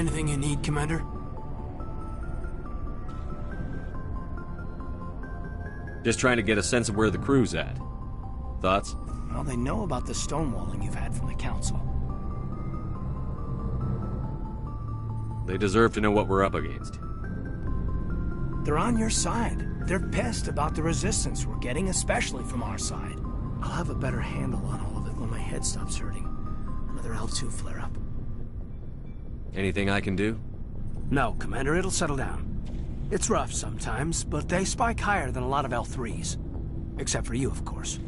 Anything you need, Commander? Just trying to get a sense of where the crew's at. Thoughts? Well, they know about the stonewalling you've had from the Council. They deserve to know what we're up against. They're on your side. They're pissed about the resistance we're getting, especially from our side. I'll have a better handle on all of it when my head stops hurting. Another L2 flare-up. Anything I can do? No, Commander, it'll settle down. It's rough sometimes, but they spike higher than a lot of L3s. Except for you, of course.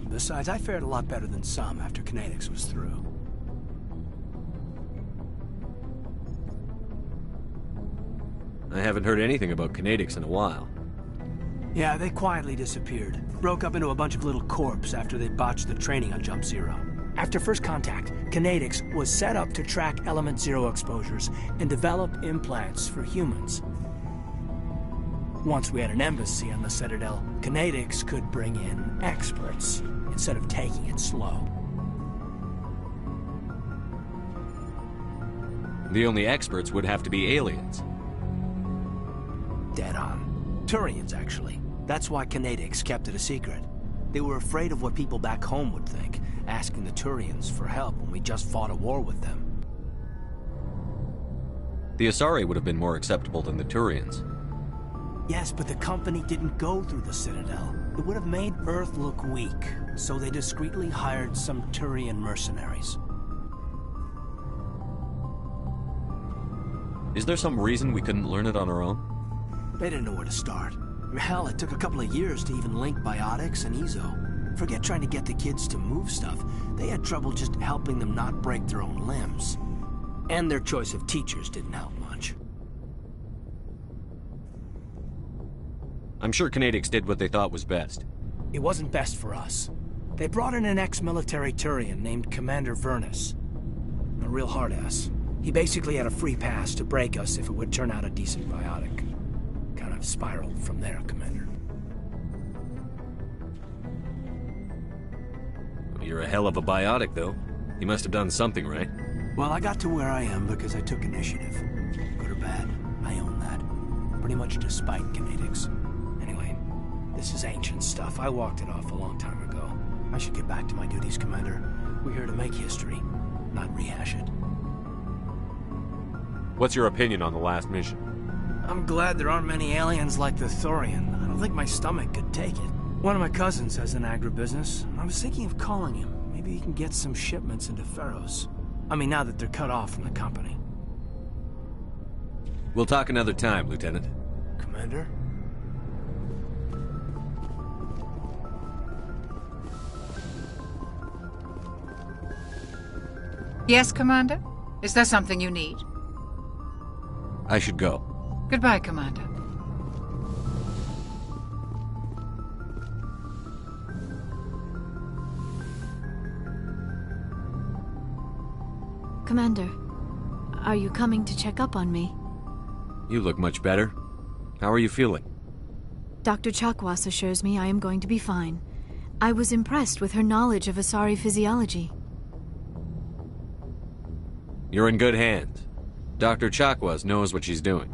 Besides, I fared a lot better than some after Kinetics was through. I haven't heard anything about Kinetics in a while. Yeah, they quietly disappeared. Broke up into a bunch of little corps after they botched the training on Jump Zero. After first contact, Kinetics was set up to track Element Zero exposures and develop implants for humans. Once we had an embassy on the Citadel, Kinetics could bring in experts instead of taking it slow. The only experts would have to be aliens. Dead on. Turians, actually. That's why Kinetics kept it a secret. They were afraid of what people back home would think, asking the Turians for help when we just fought a war with them. The Asari would have been more acceptable than the Turians. Yes, but the company didn't go through the Citadel. It would have made Earth look weak, so they discreetly hired some Turian mercenaries. Is there some reason we couldn't learn it on our own? They didn't know where to start. Hell, it took a couple of years to even link biotics and Ezo. Forget trying to get the kids to move stuff. They had trouble just helping them not break their own limbs. And their choice of teachers didn't help much. I'm sure Kinetics did what they thought was best. It wasn't best for us. They brought in an ex-military Turian named Commander Vernus. A real hard-ass. He basically had a free pass to break us if it would turn out a decent biotic. Kind of spiraled from there, Commander. Well, you're a hell of a biotic, though. You must have done something right. Well, I got to where I am because I took initiative. Good or bad, I own that. Pretty much despite Kinetics. Anyway, this is ancient stuff. I walked it off a long time ago. I should get back to my duties, Commander. We're here to make history, not rehash it. What's your opinion on the last mission? I'm glad there aren't many aliens like the Thorian. I don't think my stomach could take it. One of my cousins has an agribusiness. I was thinking of calling him. Maybe he can get some shipments into Pharos. I mean, now that they're cut off from the company. We'll talk another time, Lieutenant. Commander? Yes, Commander? Is there something you need? I should go. Goodbye, Commander. Commander, are you coming to check up on me? You look much better. How are you feeling? Dr. Chakwas assures me I am going to be fine. I was impressed with her knowledge of Asari physiology. You're in good hands. Dr. Chakwas knows what she's doing.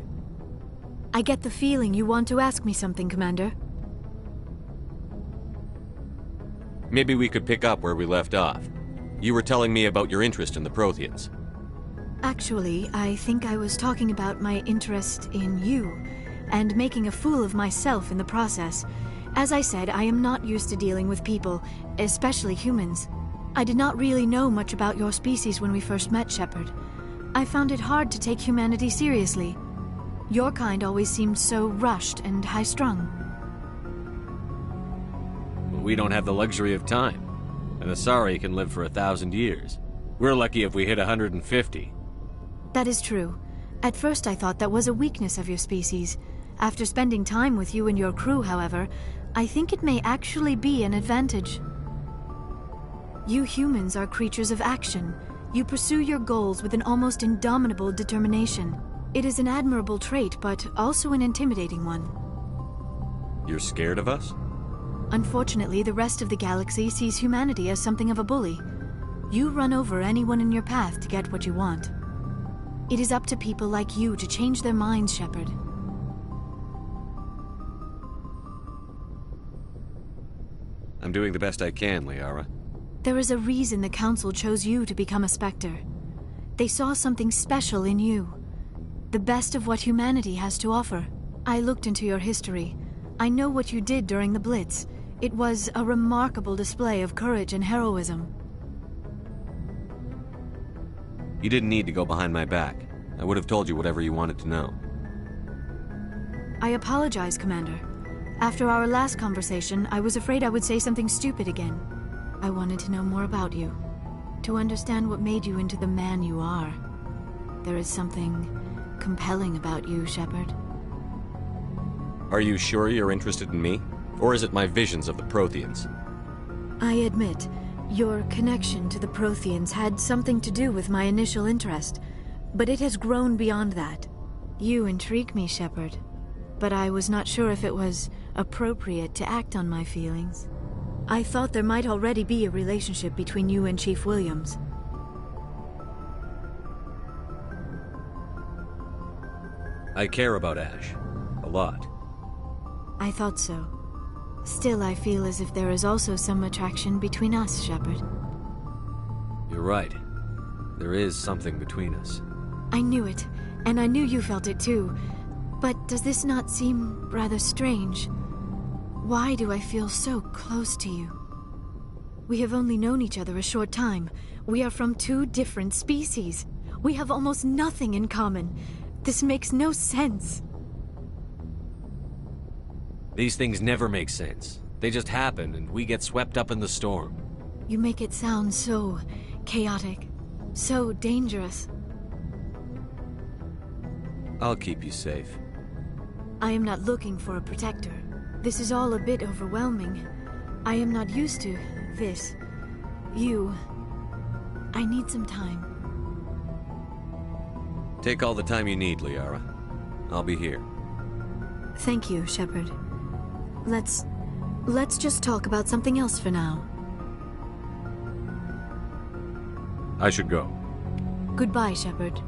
I get the feeling you want to ask me something, Commander. Maybe we could pick up where we left off. You were telling me about your interest in the Protheans. Actually, I think I was talking about my interest in you, and making a fool of myself in the process. As I said, I am not used to dealing with people, especially humans. I did not really know much about your species when we first met, Shepard. I found it hard to take humanity seriously. Your kind always seemed so rushed and high-strung. We don't have the luxury of time. An Asari can live for 1,000 years. We're lucky if we hit 150. That is true. At first I thought that was a weakness of your species. After spending time with you and your crew, however, I think it may actually be an advantage. You humans are creatures of action. You pursue your goals with an almost indomitable determination. It is an admirable trait, but also an intimidating one. You're scared of us? Unfortunately, the rest of the galaxy sees humanity as something of a bully. You run over anyone in your path to get what you want. It is up to people like you to change their minds, Shepard. I'm doing the best I can, Liara. There is a reason the Council chose you to become a Spectre. They saw something special in you. The best of what humanity has to offer. I looked into your history. I know what you did during the Blitz. It was a remarkable display of courage and heroism. You didn't need to go behind my back. I would have told you whatever you wanted to know. I apologize, Commander. After our last conversation, I was afraid I would say something stupid again. I wanted to know more about you. To understand what made you into the man you are. There is something compelling about you, Shepard. Are you sure you're interested in me? Or is it my visions of the Protheans? I admit, your connection to the Protheans had something to do with my initial interest, but it has grown beyond that. You intrigue me, Shepard, but I was not sure if it was appropriate to act on my feelings. I thought there might already be a relationship between you and Chief Williams. I care about Ash. A lot. I thought so. Still, I feel as if there is also some attraction between us, Shepard. You're right. There is something between us. I knew it, and I knew you felt it too. But does this not seem rather strange? Why do I feel so close to you? We have only known each other a short time. We are from two different species. We have almost nothing in common. This makes no sense. These things never make sense. They just happen, and we get swept up in the storm. You make it sound so chaotic, so dangerous. I'll keep you safe. I am not looking for a protector. This is all a bit overwhelming. I am not used to this. You. I need some time. Take all the time you need, Liara. I'll be here. Thank you, Shepard. Let's just talk about something else for now. I should go. Goodbye, Shepard.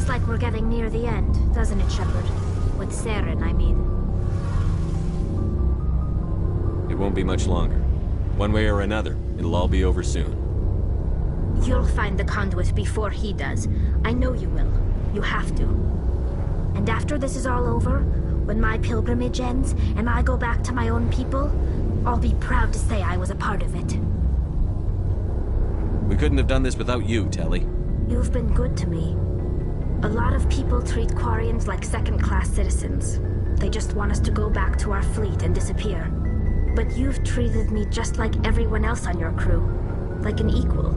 Looks like we're getting near the end, doesn't it, Shepard? With Saren, I mean. It won't be much longer. One way or another, it'll all be over soon. You'll find the conduit before he does. I know you will. You have to. And after this is all over, when my pilgrimage ends, and I go back to my own people, I'll be proud to say I was a part of it. We couldn't have done this without you, Telly. You've been good to me. A lot of people treat Quarians like second-class citizens. They just want us to go back to our fleet and disappear. But you've treated me just like everyone else on your crew. Like an equal.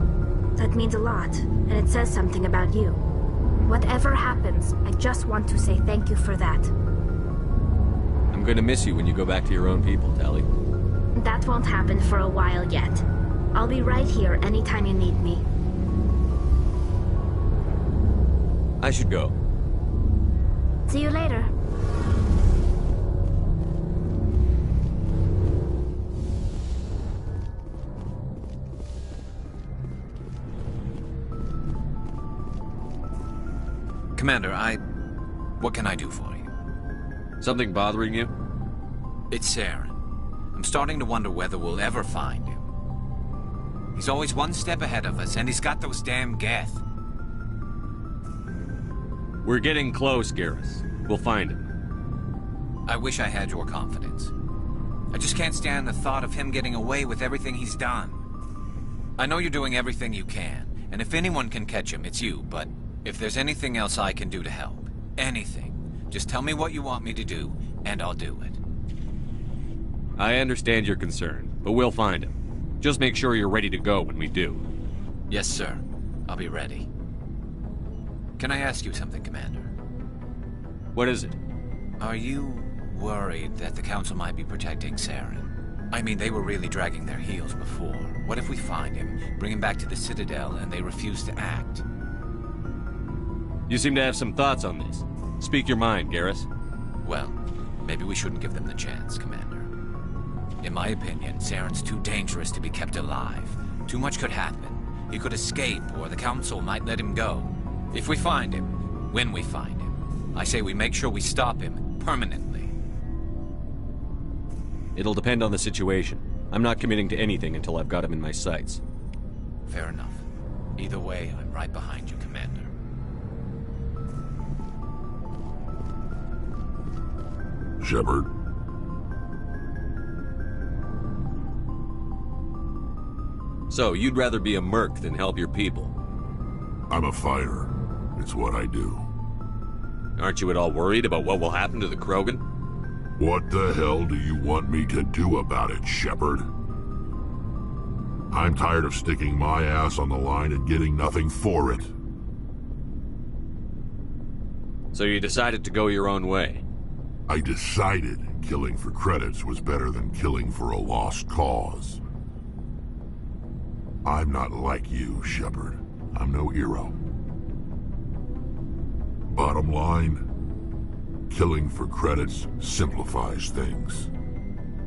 That means a lot, and it says something about you. Whatever happens, I just want to say thank you for that. I'm gonna miss you when you go back to your own people, Telly. That won't happen for a while yet. I'll be right here anytime you need me. I should go. See you later. Commander, what can I do for you? Something bothering you? It's Saren. I'm starting to wonder whether we'll ever find him. He's always one step ahead of us, and he's got those damn Geth. We're getting close, Garrus. We'll find him. I wish I had your confidence. I just can't stand the thought of him getting away with everything he's done. I know you're doing everything you can, and if anyone can catch him, it's you, but if there's anything else I can do to help, anything, just tell me what you want me to do, and I'll do it. I understand your concern, but we'll find him. Just make sure you're ready to go when we do. Yes, sir. I'll be ready. Can I ask you something, Commander? What is it? Are you worried that the Council might be protecting Saren? I mean, they were really dragging their heels before. What if we find him, bring him back to the Citadel, and they refuse to act? You seem to have some thoughts on this. Speak your mind, Garrus. Well, maybe we shouldn't give them the chance, Commander. In my opinion, Saren's too dangerous to be kept alive. Too much could happen. He could escape, or the Council might let him go. If we find him, when we find him, I say we make sure we stop him permanently. It'll depend on the situation. I'm not committing to anything until I've got him in my sights. Fair enough. Either way, I'm right behind you, Commander. Shepard. So, you'd rather be a merc than help your people? I'm a fighter. It's what I do. Aren't you at all worried about what will happen to the Krogan? What the hell do you want me to do about it, Shepard? I'm tired of sticking my ass on the line and getting nothing for it. So you decided to go your own way? I decided killing for credits was better than killing for a lost cause. I'm not like you, Shepard. I'm no hero. Bottom line, killing for credits simplifies things.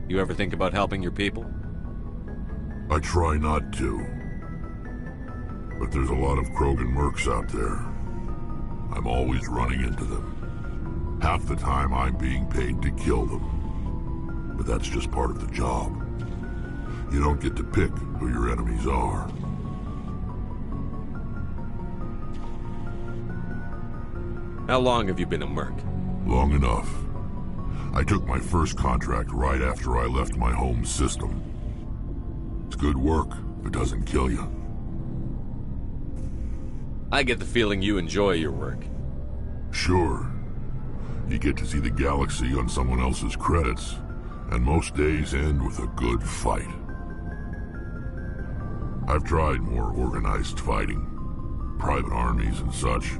You ever think about helping your people? I try not to. But there's a lot of Krogan mercs out there. I'm always running into them. Half the time I'm being paid to kill them. But that's just part of the job. You don't get to pick who your enemies are. How long have you been a merc? Long enough. I took my first contract right after I left my home system. It's good work if it doesn't kill you. I get the feeling you enjoy your work. Sure. You get to see the galaxy on someone else's credits, and most days end with a good fight. I've tried more organized fighting, private armies and such,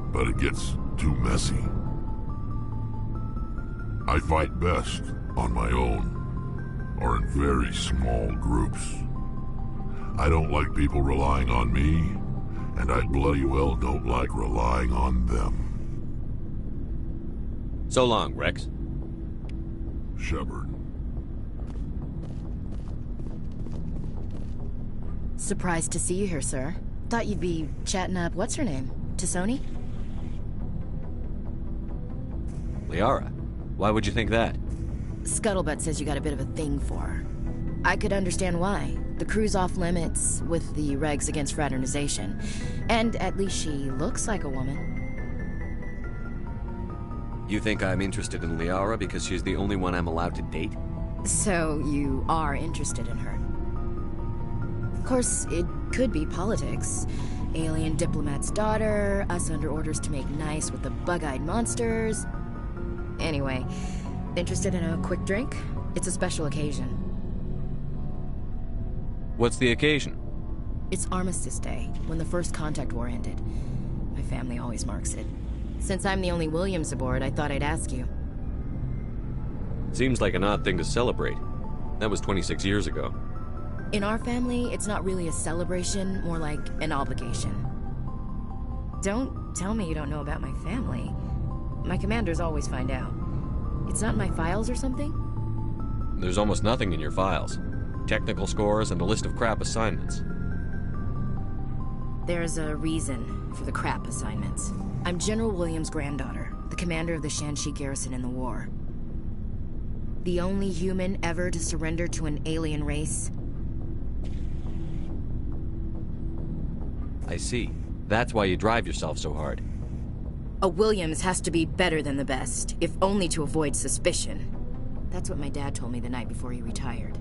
but it gets too messy. I fight best on my own, or in very small groups. I don't like people relying on me, and I bloody well don't like relying on them. So long, Rex. Shepard. Surprised to see you here, sir. Thought you'd be chatting up what's-her-name? T'Soni? Liara? Why would you think that? Scuttlebutt says you got a bit of a thing for her. I could understand why. The crew's off limits with the regs against fraternization. And at least she looks like a woman. You think I'm interested in Liara because she's the only one I'm allowed to date? So you are interested in her. Of course, it could be politics. Alien diplomat's daughter, us under orders to make nice with the bug-eyed monsters. Anyway, interested in a quick drink? It's a special occasion. What's the occasion? It's Armistice Day, when the First Contact War ended. My family always marks it. Since I'm the only Williams aboard, I thought I'd ask you. Seems like an odd thing to celebrate. That was 26 years ago. In our family, it's not really a celebration, more like an obligation. Don't tell me you don't know about my family. My commanders always find out. It's not in my files or something? There's almost nothing in your files. Technical scores and a list of crap assignments. There's a reason for the crap assignments. I'm General Williams' granddaughter, the commander of the Shanxi garrison in the war. The only human ever to surrender to an alien race. I see. That's why you drive yourself so hard. A Williams has to be better than the best, if only to avoid suspicion. That's what my dad told me the night before he retired.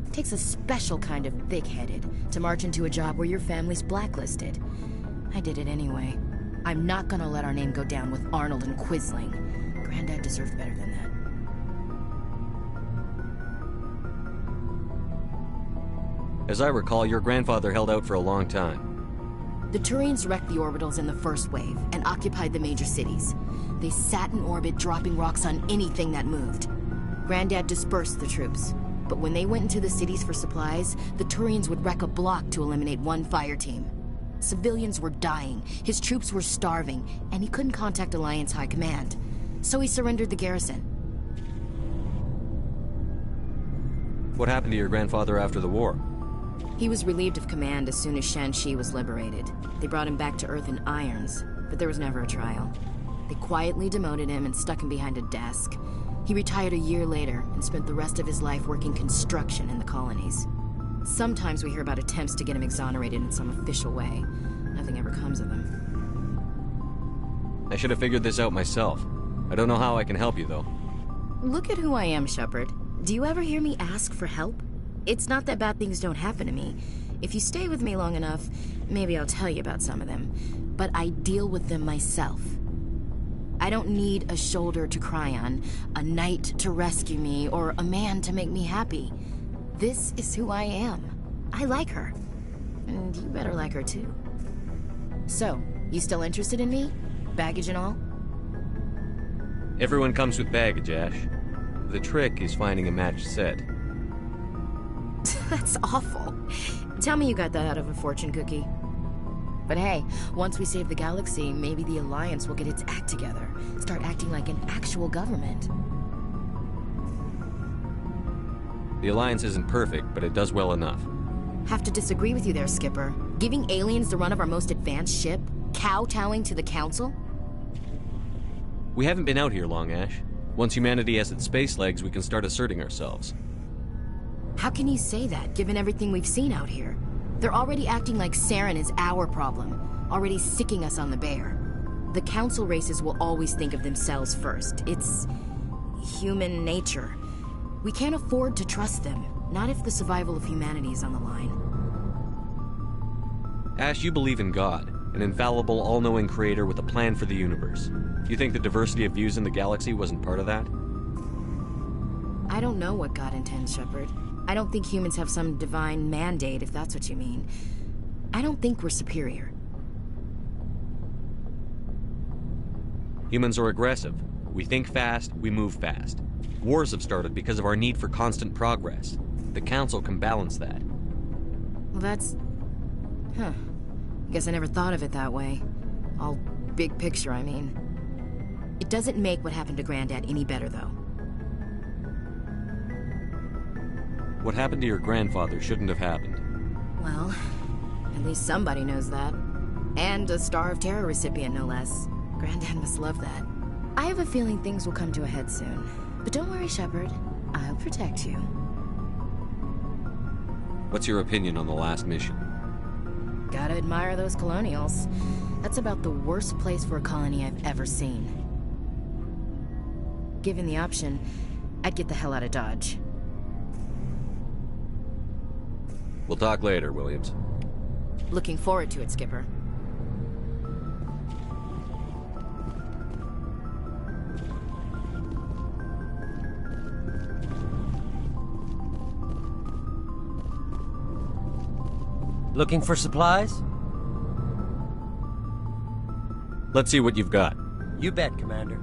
It takes a special kind of thick-headed to march into a job where your family's blacklisted. I did it anyway. I'm not gonna let our name go down with Arnold and Quisling. Granddad deserved better than that. As I recall, your grandfather held out for a long time. The Turians wrecked the orbitals in the first wave and occupied the major cities. They sat in orbit, dropping rocks on anything that moved. Granddad dispersed the troops, but when they went into the cities for supplies, the Turians would wreck a block to eliminate one fire team. Civilians were dying, his troops were starving, and he couldn't contact Alliance High Command. So he surrendered the garrison. What happened to your grandfather after the war? He was relieved of command as soon as Shanxi was liberated. They brought him back to Earth in irons, but there was never a trial. They quietly demoted him and stuck him behind a desk. He retired a year later and spent the rest of his life working construction in the colonies. Sometimes we hear about attempts to get him exonerated in some official way. Nothing ever comes of them. I should have figured this out myself. I don't know how I can help you, though. Look at who I am, Shepard. Do you ever hear me ask for help? It's not that bad things don't happen to me. If you stay with me long enough, maybe I'll tell you about some of them. But I deal with them myself. I don't need a shoulder to cry on, a knight to rescue me, or a man to make me happy. This is who I am. I like her. And you better like her too. So, you still interested in me? Baggage and all? Everyone comes with baggage, Ash. The trick is finding a matched set. That's awful. Tell me you got that out of a fortune cookie. But hey, once we save the galaxy, maybe the Alliance will get its act together. Start acting like an actual government. The Alliance isn't perfect, but it does well enough. Have to disagree with you there, Skipper. Giving aliens the run of our most advanced ship? Kowtowing to the Council? We haven't been out here long, Ash. Once humanity has its space legs, we can start asserting ourselves. How can you say that, given everything we've seen out here? They're already acting like Saren is our problem, already sicking us on the bear. The Council races will always think of themselves first. It's human nature. We can't afford to trust them, not if the survival of humanity is on the line. Ash, you believe in God, an infallible, all-knowing creator with a plan for the universe. You think the diversity of views in the galaxy wasn't part of that? I don't know what God intends, Shepard. I don't think humans have some divine mandate, if that's what you mean. I don't think we're superior. Humans are aggressive. We think fast, we move fast. Wars have started because of our need for constant progress. The Council can balance that. Well, that's... Guess I never thought of it that way. All big picture, I mean. It doesn't make what happened to Granddad any better, though. What happened to your grandfather shouldn't have happened. Well, at least somebody knows that. And a Star of Terror recipient, no less. Granddad must love that. I have a feeling things will come to a head soon. But don't worry, Shepard. I'll protect you. What's your opinion on the last mission? Gotta admire those colonials. That's about the worst place for a colony I've ever seen. Given the option, I'd get the hell out of Dodge. We'll talk later, Williams. Looking forward to it, Skipper. Looking for supplies? Let's see what you've got. You bet, Commander.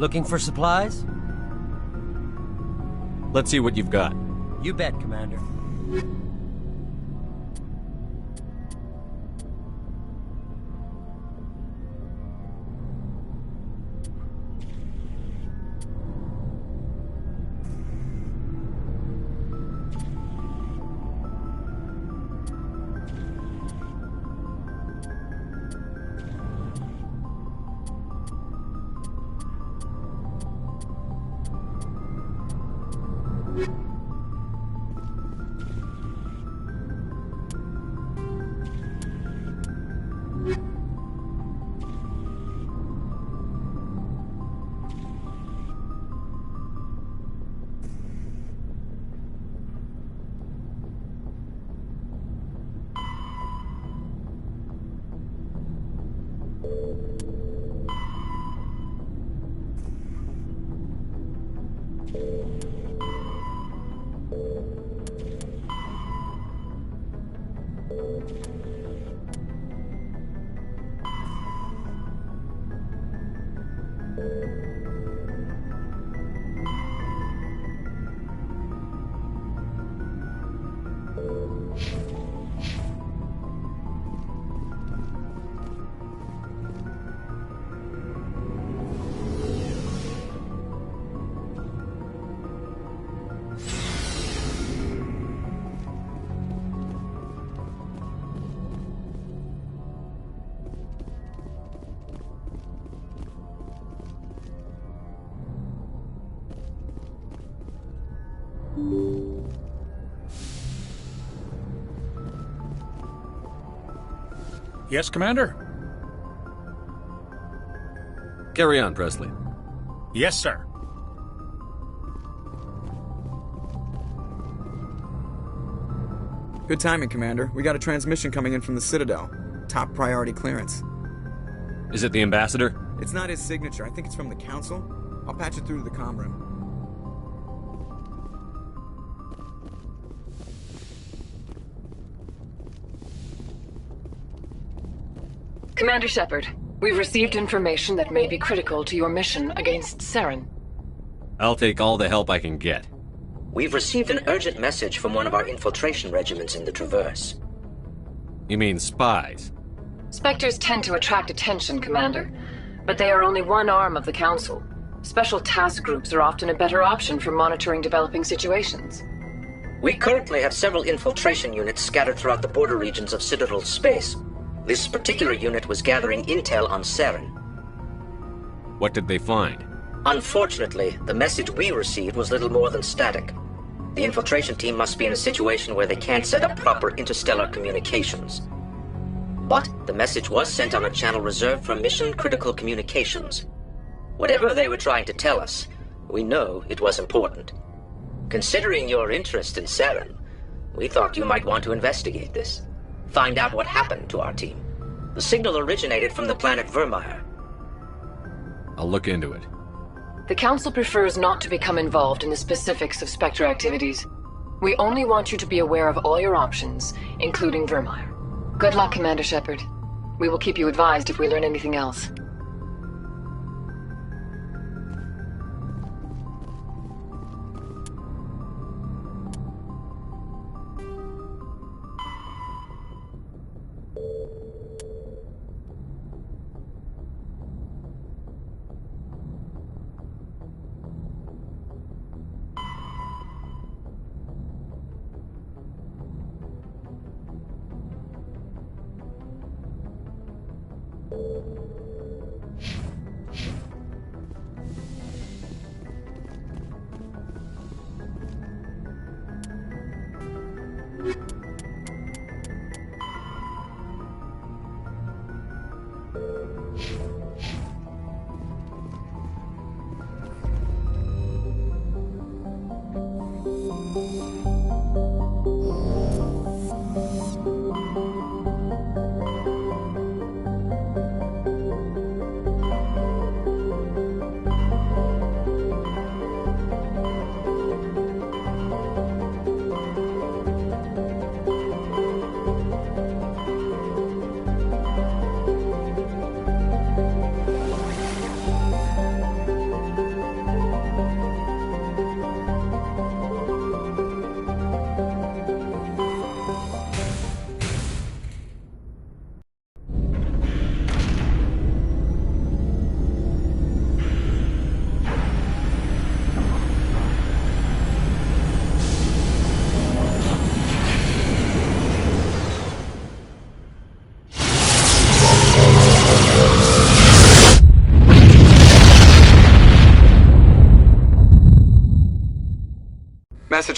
Looking for supplies? Let's see what you've got. You bet, Commander. Yes, Commander? Carry on, Presley. Yes, sir. Good timing, Commander. We got a transmission coming in from the Citadel. Top priority clearance. Is it the Ambassador? It's not his signature. I think it's from the Council. I'll patch it through to the comm room. Commander Shepard, we've received information that may be critical to your mission against Saren. I'll take all the help I can get. We've received an urgent message from one of our infiltration regiments in the Traverse. You mean spies? Spectres tend to attract attention, Commander, but they are only one arm of the Council. Special task groups are often a better option for monitoring developing situations. We currently have several infiltration units scattered throughout the border regions of Citadel space. This particular unit was gathering intel on Saren. What did they find? Unfortunately, the message we received was little more than static. The infiltration team must be in a situation where they can't set up proper interstellar communications. But the message was sent on a channel reserved for mission-critical communications. Whatever they were trying to tell us, we know it was important. Considering your interest in Saren, we thought you might want to investigate this. Find out what happened to our team. The signal originated from the planet Vermeer. I'll look into it. The Council prefers not to become involved in the specifics of Spectre activities. We only want you to be aware of all your options, including Vermeer. Good luck, Commander Shepard. We will keep you advised if we learn anything else.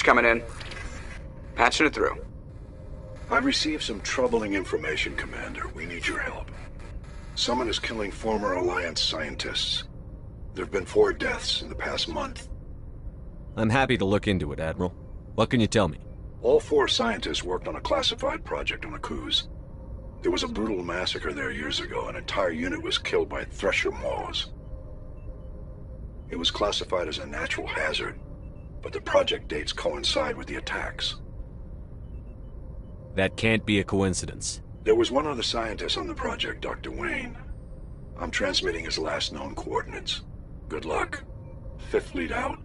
coming in. Patching it through. I've received some troubling information, Commander. We need your help. Someone is killing former Alliance scientists. There have been 4 deaths in the past month. I'm happy to look into it, Admiral. What can you tell me? All 4 scientists worked on a classified project on a cruise. There was a brutal massacre there years ago. An entire unit was killed by thresher maws. It was classified as a natural hazard, but the project dates coincide with the attacks. That can't be a coincidence. There was one other scientist on the project, Dr. Wayne. I'm transmitting his last known coordinates. Good luck. 5th Fleet out.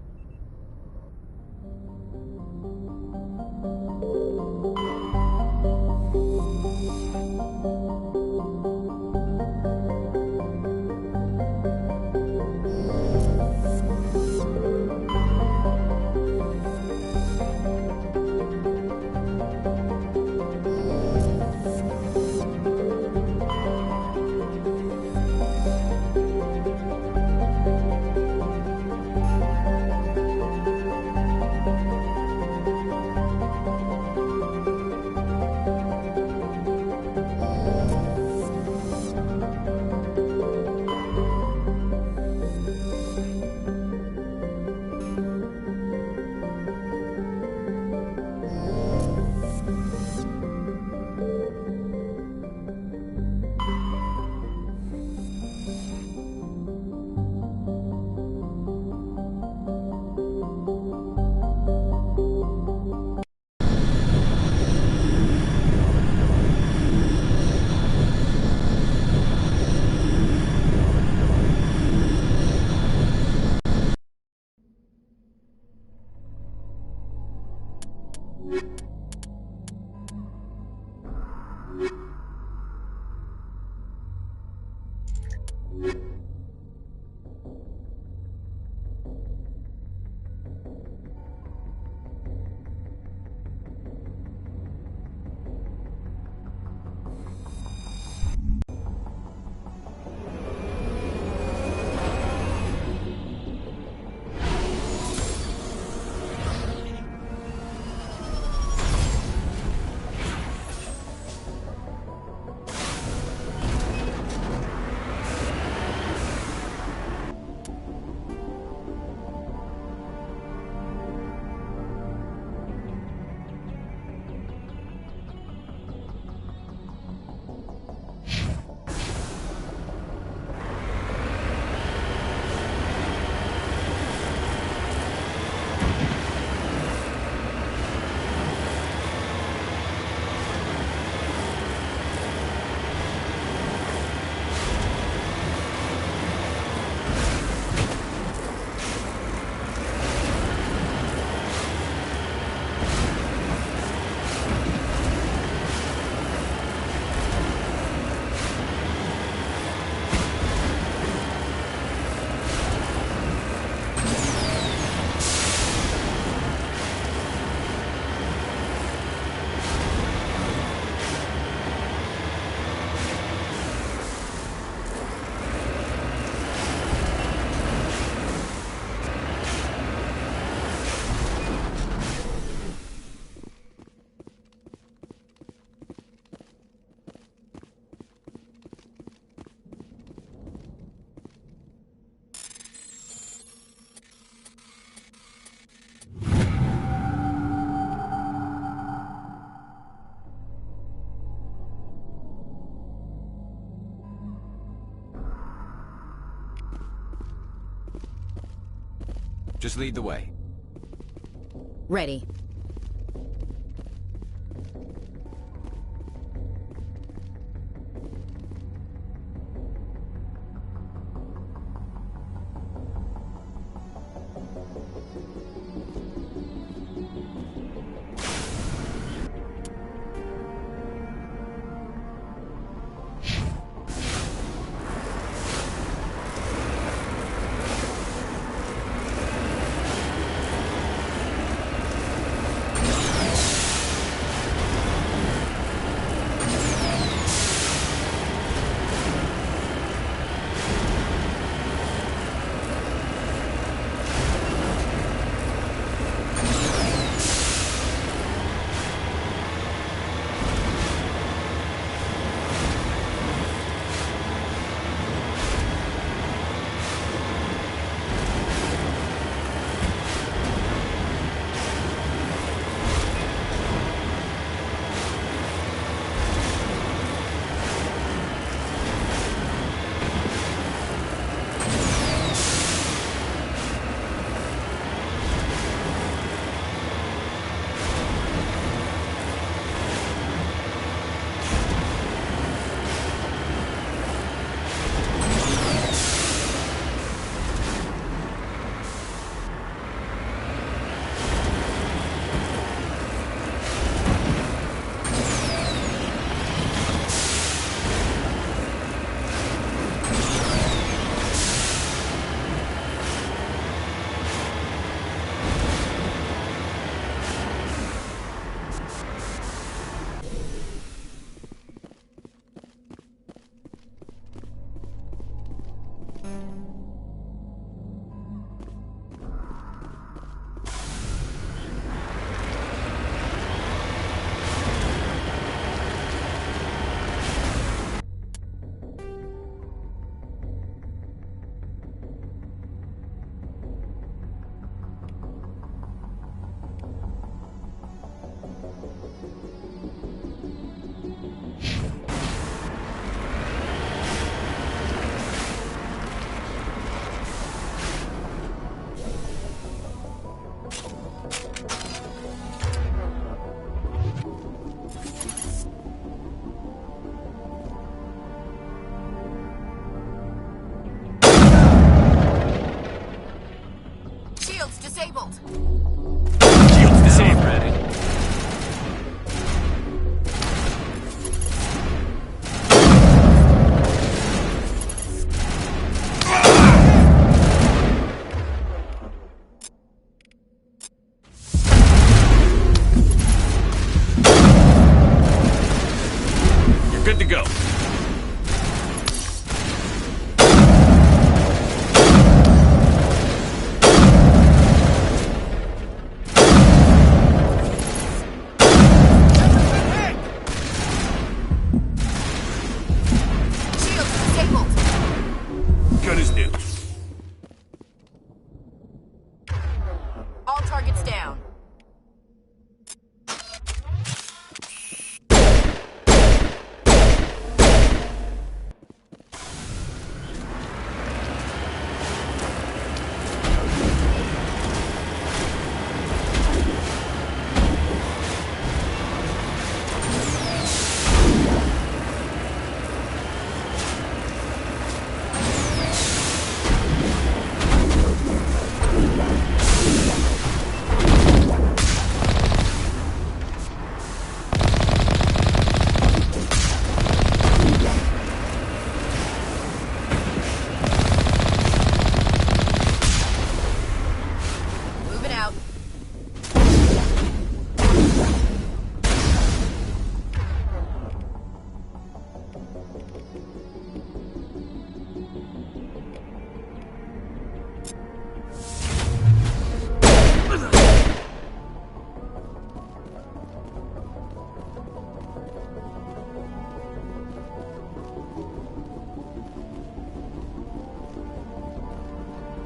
Just lead the way. Ready.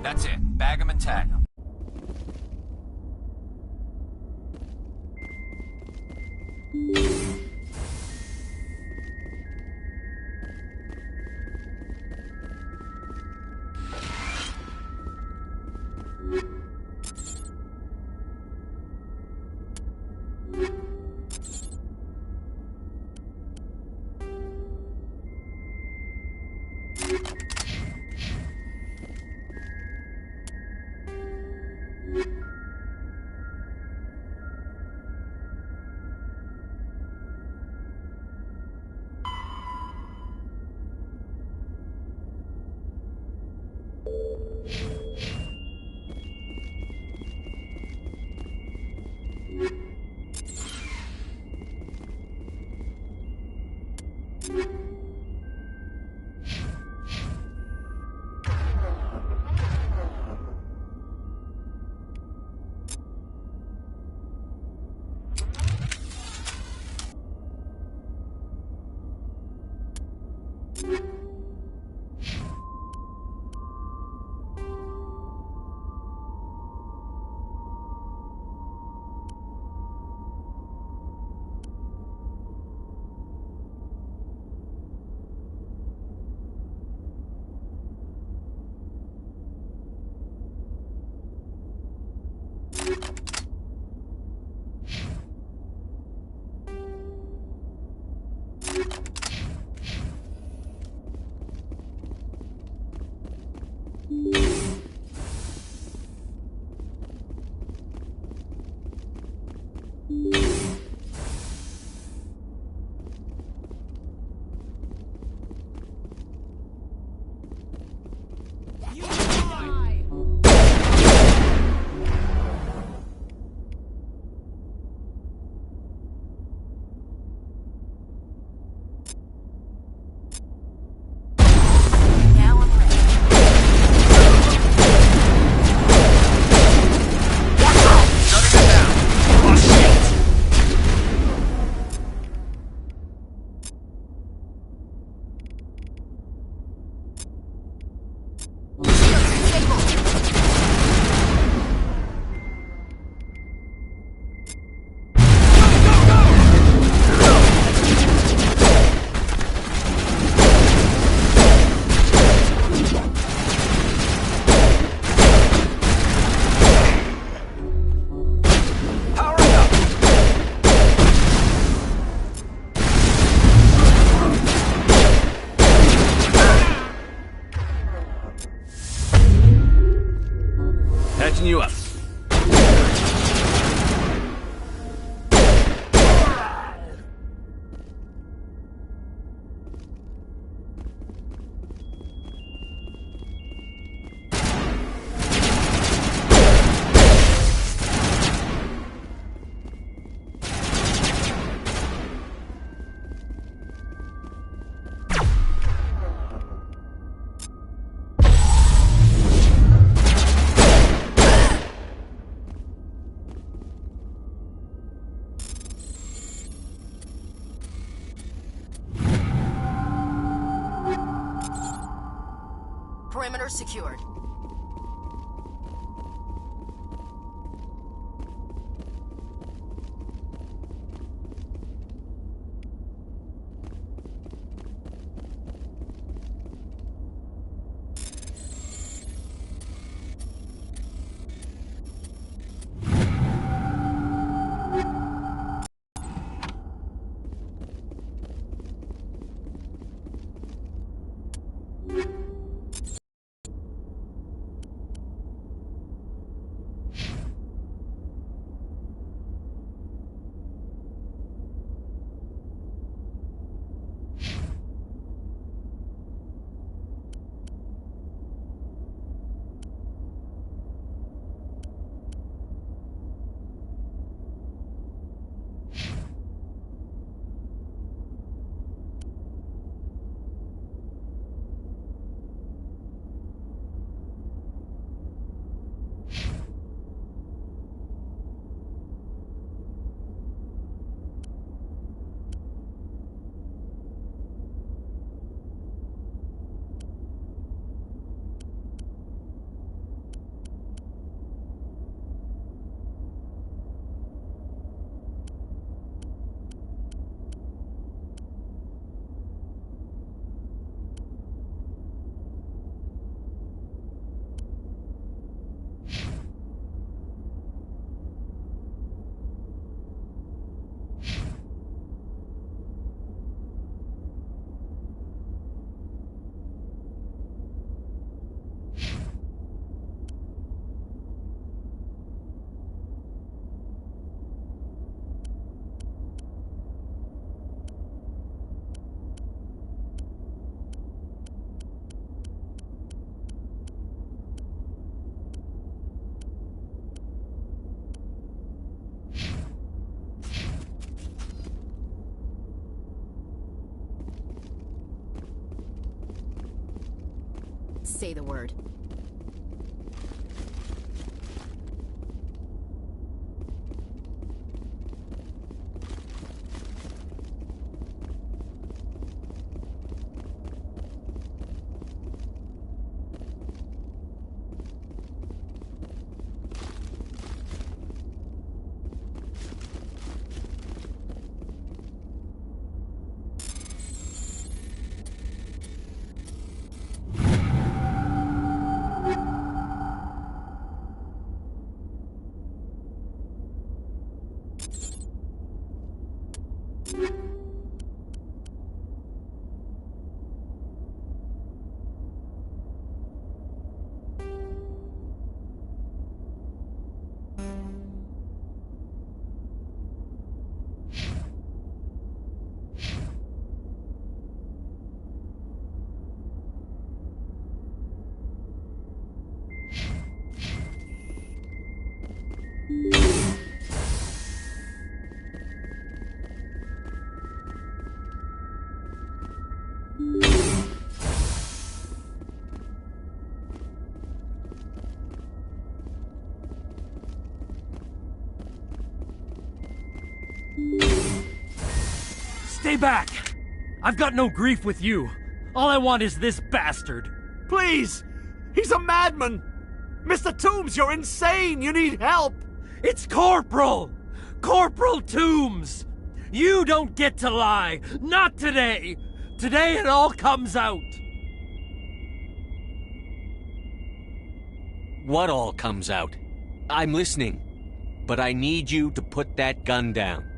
That's it. Bag 'em and tag 'em. Patching you up. Perimeter secured. Say the word. Stay back! I've got no grief with you. All I want is this bastard. Please! He's a madman! Mr. Toombs, you're insane! You need help! It's Corporal! Corporal Toombs! You don't get to lie! Not today! Today it all comes out! What all comes out? I'm listening. But I need you to put that gun down.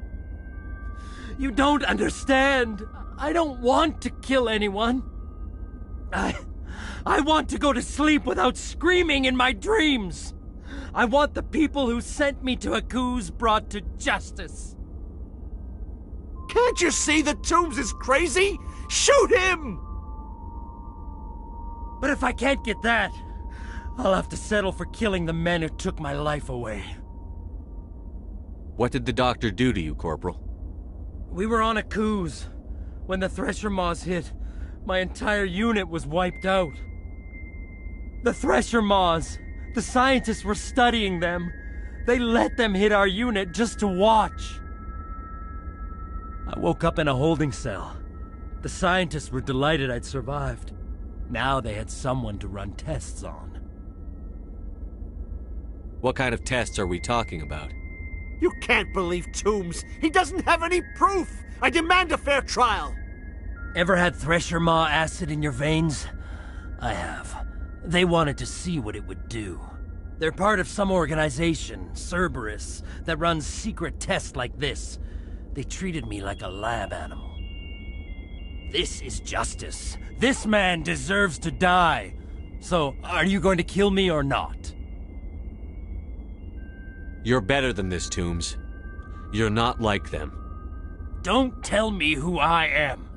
You don't understand. I don't want to kill anyone. I want to go to sleep without screaming in my dreams. I want the people who sent me to Aku's brought to justice. Can't you see that Toombs is crazy? Shoot him! But if I can't get that, I'll have to settle for killing the men who took my life away. What did the doctor do to you, Corporal? We were on Aku's. When the Thresher Maws hit, my entire unit was wiped out. The Thresher Maws, the scientists were studying them. They let them hit our unit just to watch. I woke up in a holding cell. The scientists were delighted I'd survived. Now they had someone to run tests on. What kind of tests are we talking about? You can't believe Toombs. He doesn't have any proof. I demand a fair trial. Ever had Thresher Maw acid in your veins? I have. They wanted to see what it would do. They're part of some organization, Cerberus, that runs secret tests like this. They treated me like a lab animal. This is justice. This man deserves to die. So, are you going to kill me or not? You're better than this, Toombs. You're not like them. Don't tell me who I am.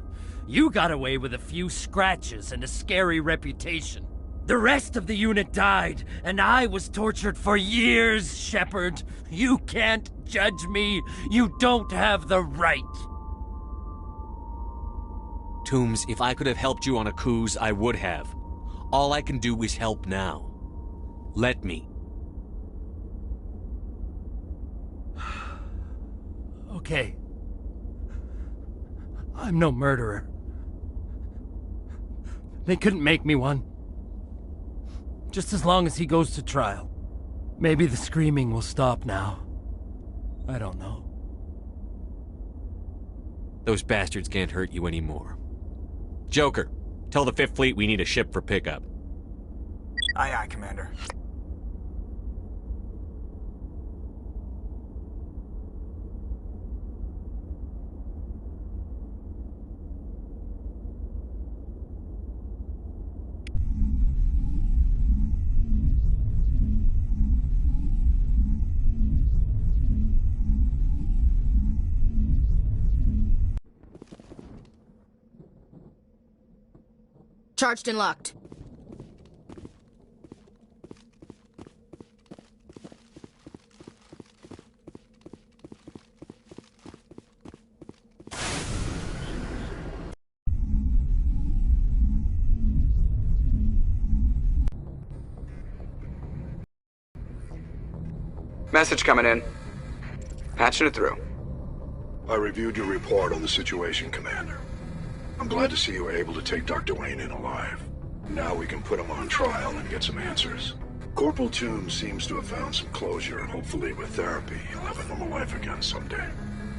You got away with a few scratches and a scary reputation. The rest of the unit died, and I was tortured for years, Shepard. You can't judge me. You don't have the right. Toombs, if I could have helped you on Aku's, I would have. All I can do is help now. Let me. Okay. I'm no murderer. They couldn't make me one. Just as long as he goes to trial. Maybe the screaming will stop now. I don't know. Those bastards can't hurt you anymore. Joker, tell the 5th Fleet we need a ship for pickup. Aye, aye, Commander. Charged and locked. Message coming in. Patching it through. I reviewed your report on the situation, Commander. I'm glad to see you were able to take Dr. Wayne in alive. Now we can put him on trial and get some answers. Corporal Toombs seems to have found some closure, and hopefully with therapy, he'll have a normal life again someday.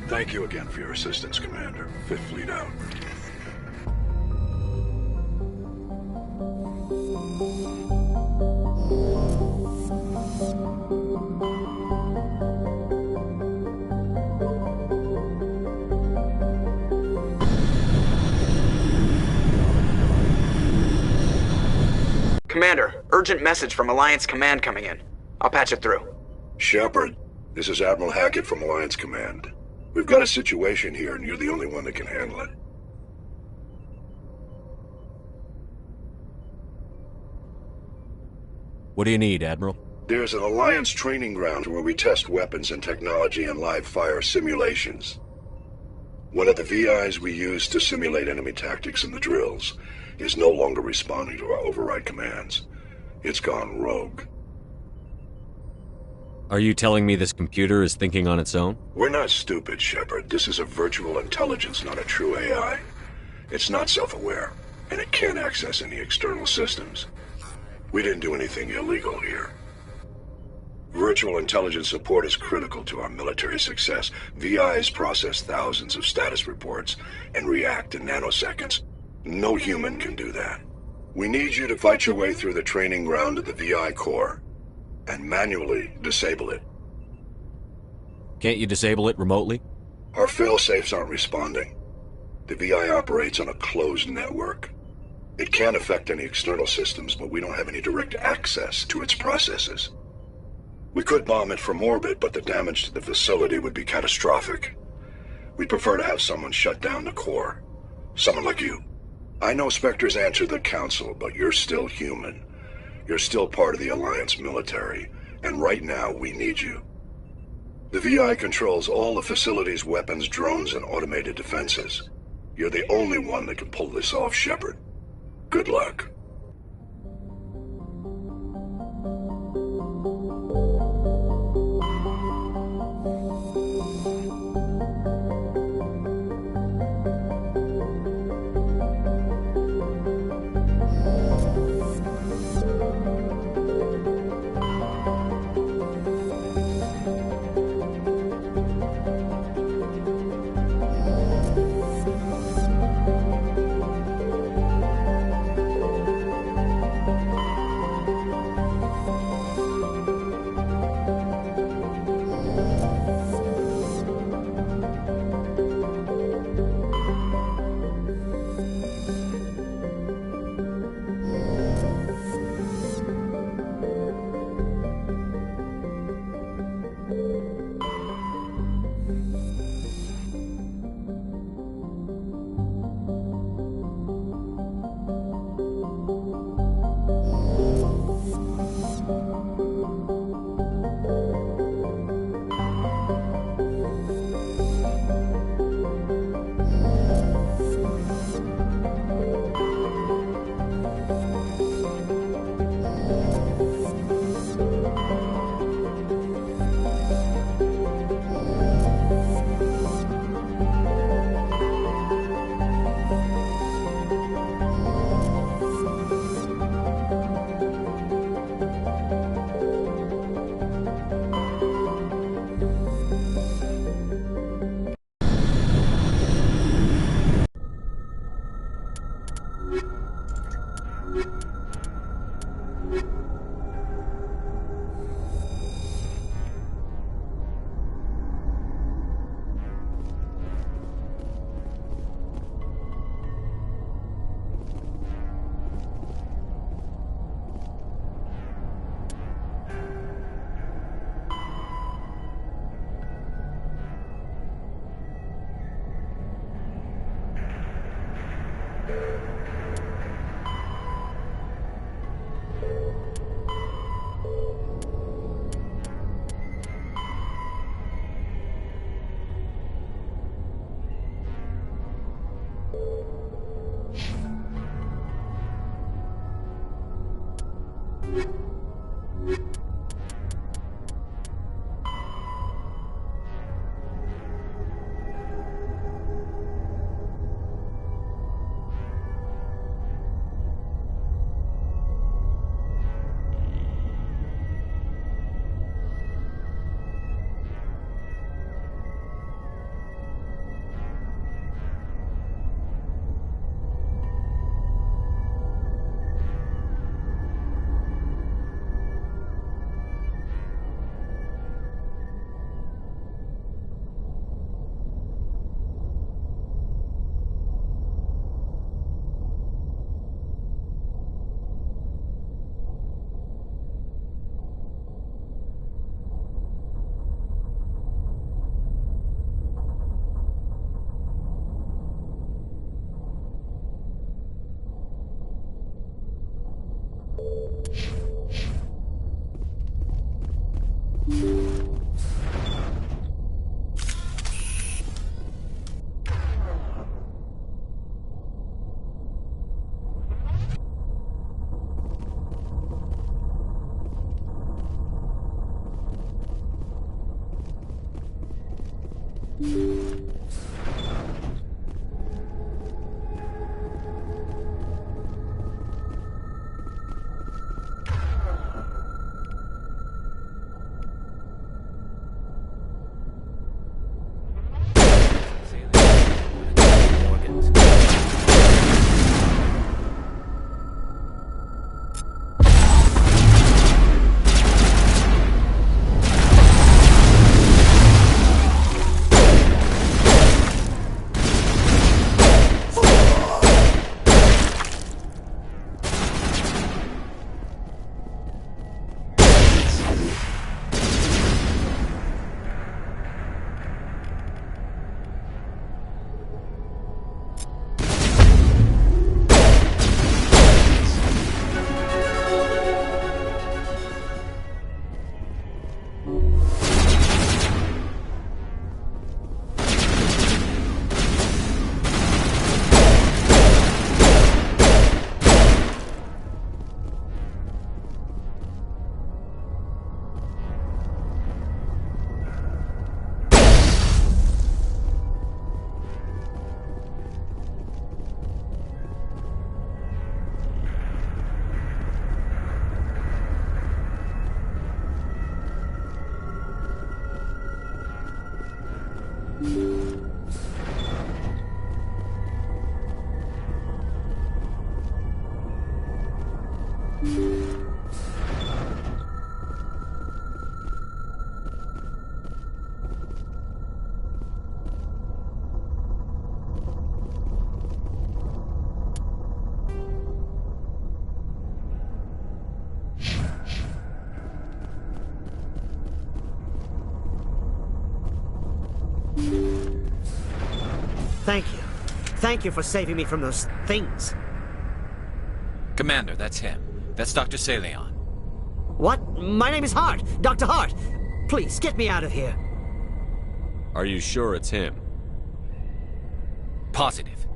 Thank you again for your assistance, Commander. Fifth Fleet out. Commander, urgent message from Alliance Command coming in. I'll patch it through. Shepard, this is Admiral Hackett from Alliance Command. We've got a situation here, and you're the only one that can handle it. What do you need, Admiral? There's an Alliance training ground where we test weapons and technology in live fire simulations. One of the VIs we use to simulate enemy tactics in the drills is no longer responding to our override commands. It's gone rogue. Are you telling me this computer is thinking on its own? We're not stupid, Shepard. This is a virtual intelligence, not a true AI. It's not self-aware, and it can't access any external systems. We didn't do anything illegal here. Virtual intelligence support is critical to our military success. VIs process thousands of status reports and react in nanoseconds. No human can do that. We need you to fight your way through the training ground of the VI core and manually disable it. Can't you disable it remotely? Our fail-safes aren't responding. The VI operates on a closed network. It can't affect any external systems, but we don't have any direct access to its processes. We could bomb it from orbit, but the damage to the facility would be catastrophic. We'd prefer to have someone shut down the core. Someone like you. I know Spectres answer the Council, but you're still human. You're still part of the Alliance military, and right now we need you. The VI controls all the facility's weapons, drones, and automated defenses. You're the only one that can pull this off, Shepard. Good luck. Thank you. Thank you for saving me from those things. Commander, that's him. That's Dr. Saleon. What? My name is Hart. Dr. Hart. Please, get me out of here. Are you sure it's him? Positive.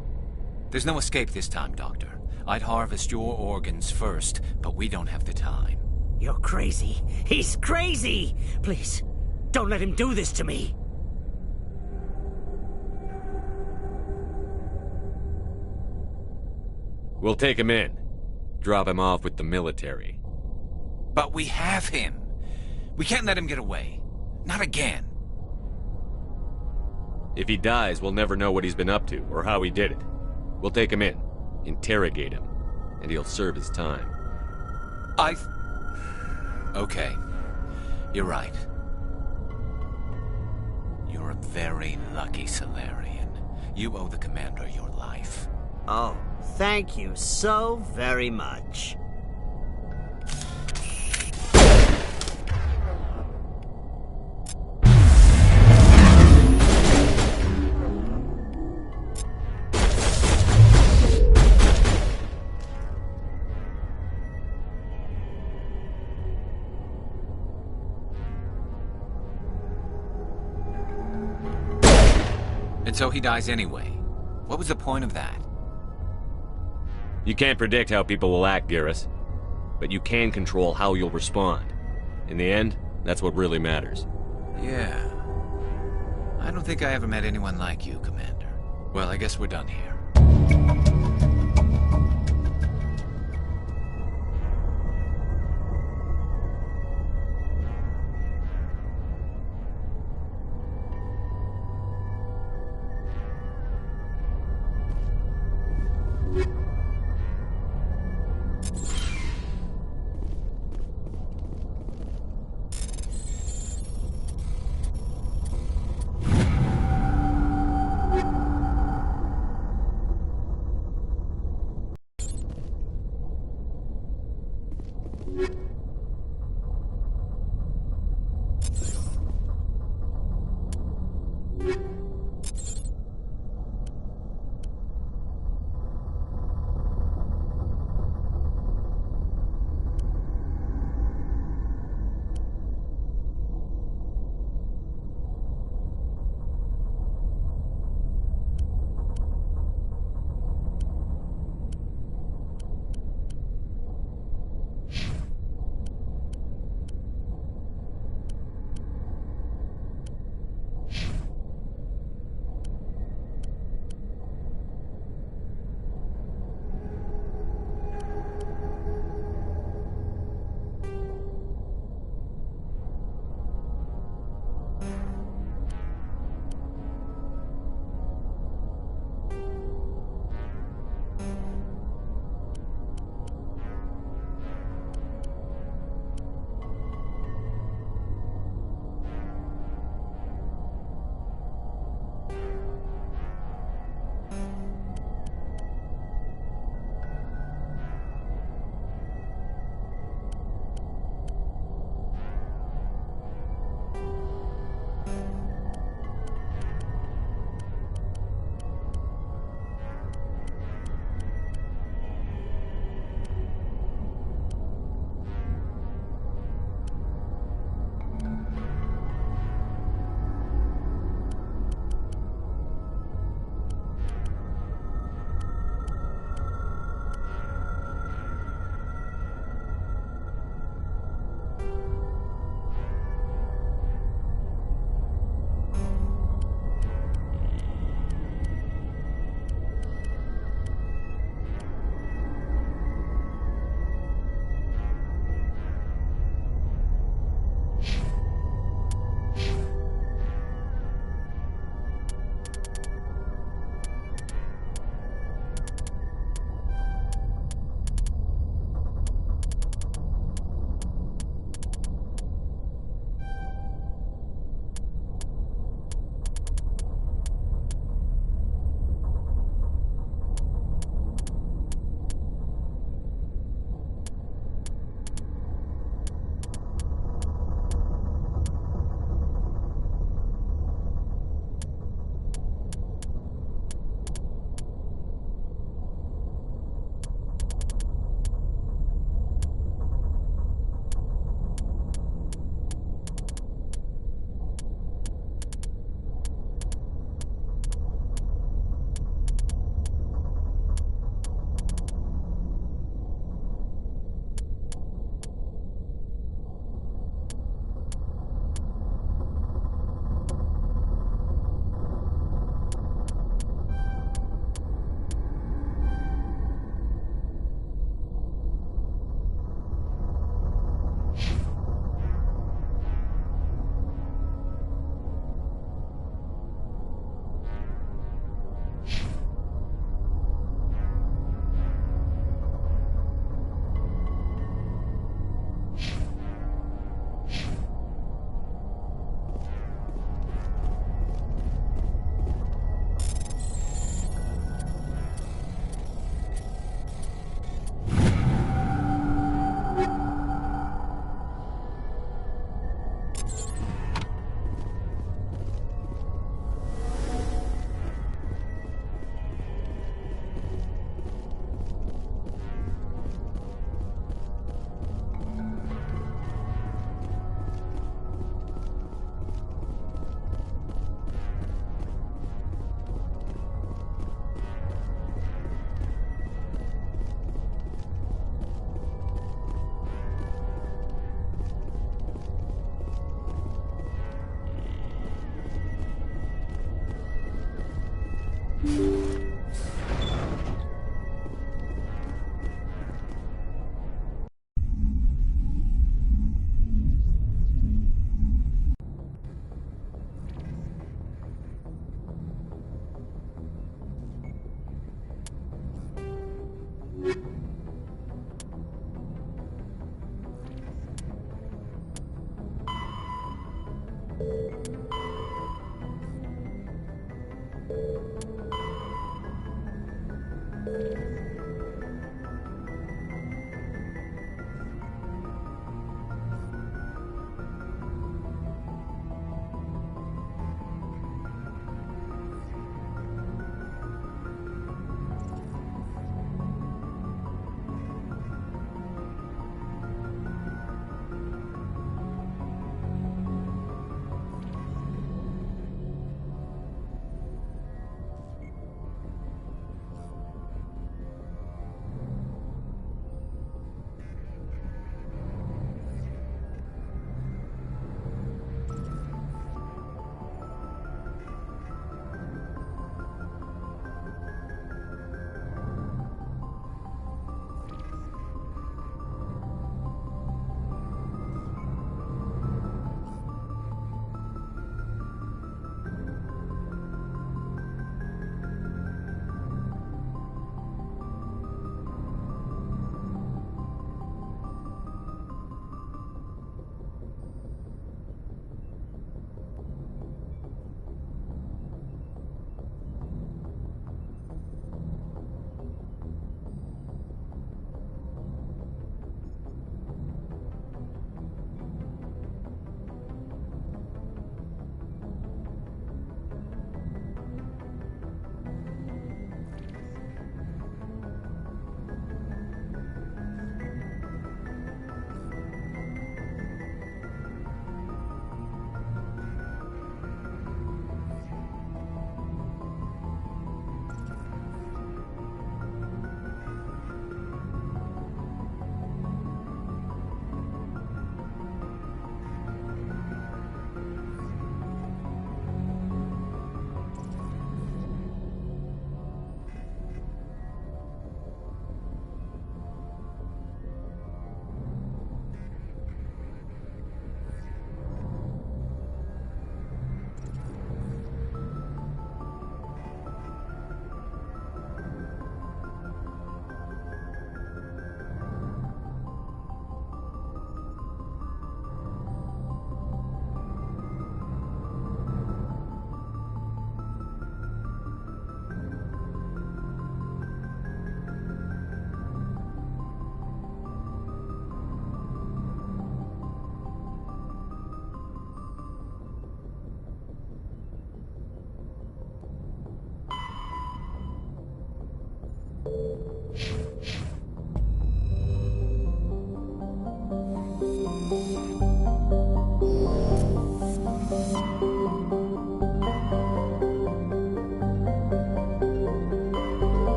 There's no escape this time, Doctor. I'd harvest your organs first, but we don't have the time. You're crazy. He's crazy! Please, don't let him do this to me. We'll take him in. Drop him off with the military. But we have him. We can't let him get away. Not again. If he dies, we'll never know what he's been up to, or how he did it. We'll take him in, interrogate him, and he'll serve his time. Okay. You're right. You're a very lucky Salarian. You owe the Commander your life. Oh, thank you so very much. And so he dies anyway. What was the point of that? You can't predict how people will act, Garrus. But you can control how you'll respond. In the end, that's what really matters. Yeah. I don't think I ever met anyone like you, Commander. Well, I guess we're done here.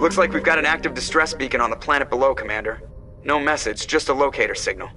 Looks like we've got an active distress beacon on the planet below, Commander. No message, just a locator signal.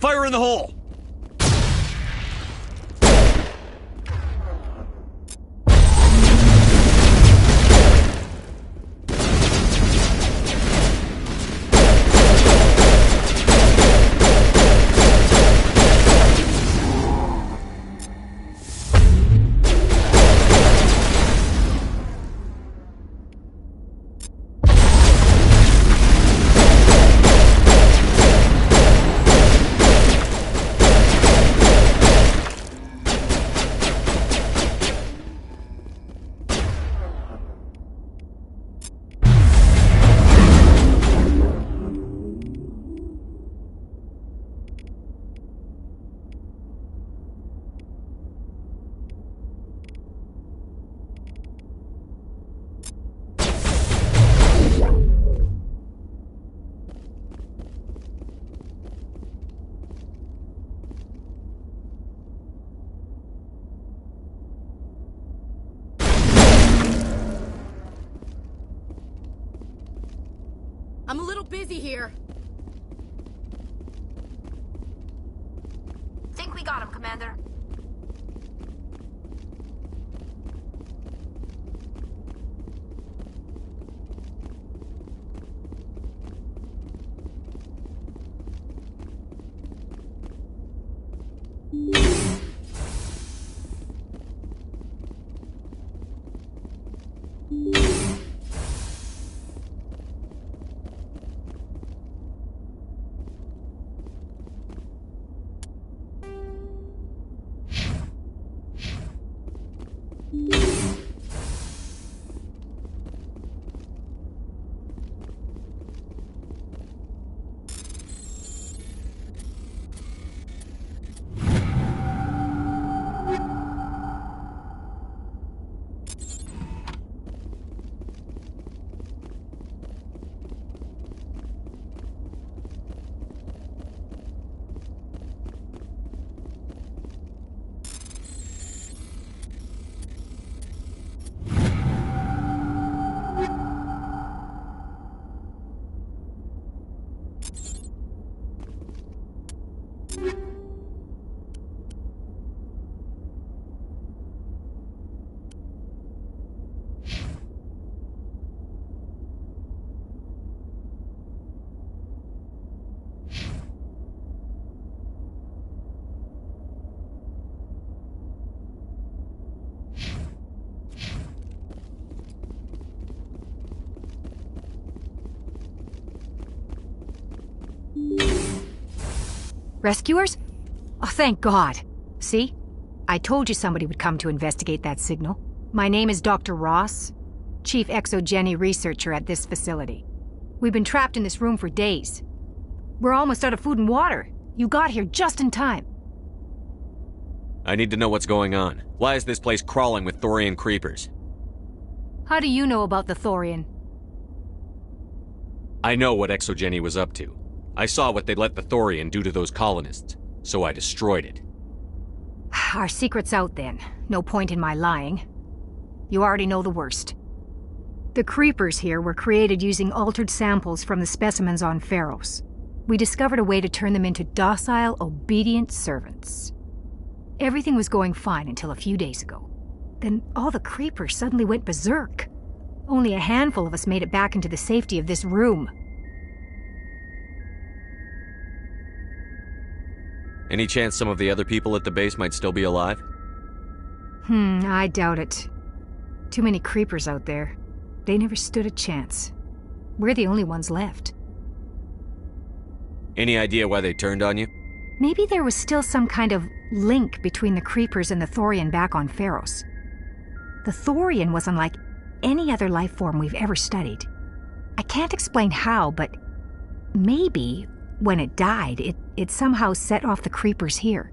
Fire in the hole! I'm a little busy here. Think we got him, Commander. Rescuers? Oh, thank God. See? I told you somebody would come to investigate that signal. My name is Dr. Ross, Chief ExoGeni Researcher at this facility. We've been trapped in this room for days. We're almost out of food and water. You got here just in time. I need to know what's going on. Why is this place crawling with Thorian creepers? How do you know about the Thorian? I know what ExoGeni was up to. I saw what they let the Thorian do to those colonists, so I destroyed it. Our secret's out then. No point in my lying. You already know the worst. The creepers here were created using altered samples from the specimens on Pharos. We discovered a way to turn them into docile, obedient servants. Everything was going fine until a few days ago. Then all the creepers suddenly went berserk. Only a handful of us made it back into the safety of this room. Any chance some of the other people at the base might still be alive? I doubt it. Too many creepers out there. They never stood a chance. We're the only ones left. Any idea why they turned on you? Maybe there was still some kind of link between the creepers and the Thorian back on Pharos. The Thorian was unlike any other life form we've ever studied. I can't explain how, but maybe when it died, it somehow set off the creepers here.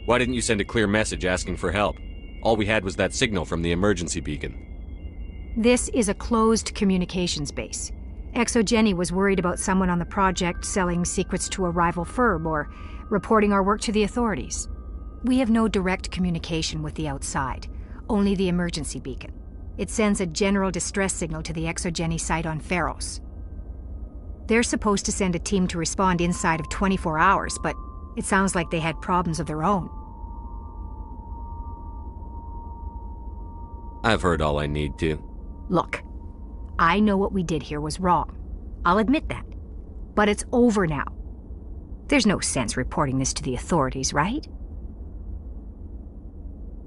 Why didn't you send a clear message asking for help? All we had was that signal from the emergency beacon. This is a closed communications base. ExoGeni was worried about someone on the project selling secrets to a rival firm or reporting our work to the authorities. We have no direct communication with the outside, only the emergency beacon. It sends a general distress signal to the ExoGeni site on Pharos. They're supposed to send a team to respond inside of 24 hours, but it sounds like they had problems of their own. I've heard all I need to. Look, I know what we did here was wrong. I'll admit that. But it's over now. There's no sense reporting this to the authorities, right?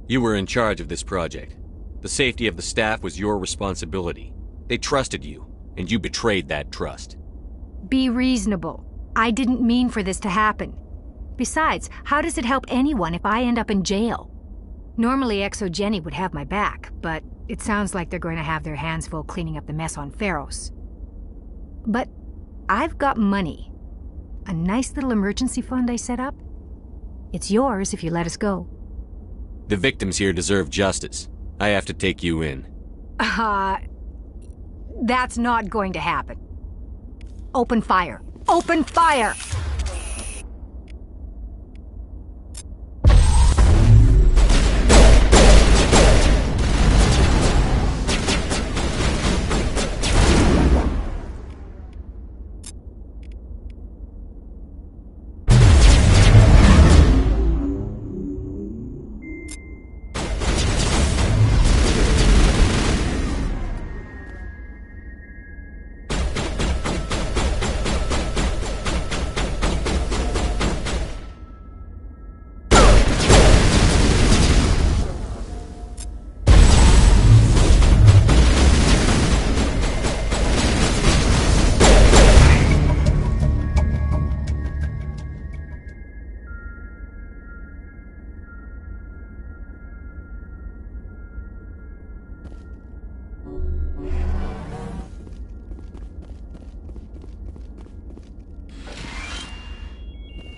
You were in charge of this project. The safety of the staff was your responsibility. They trusted you, and you betrayed that trust. Be reasonable. I didn't mean for this to happen. Besides, how does it help anyone if I end up in jail? Normally ExoGeni would have my back, but it sounds like they're going to have their hands full cleaning up the mess on Pharos. But I've got money. A nice little emergency fund I set up. It's yours if you let us go. The victims here deserve justice. I have to take you in. That's not going to happen. Open fire. Open fire!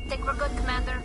Think we're good, Commander?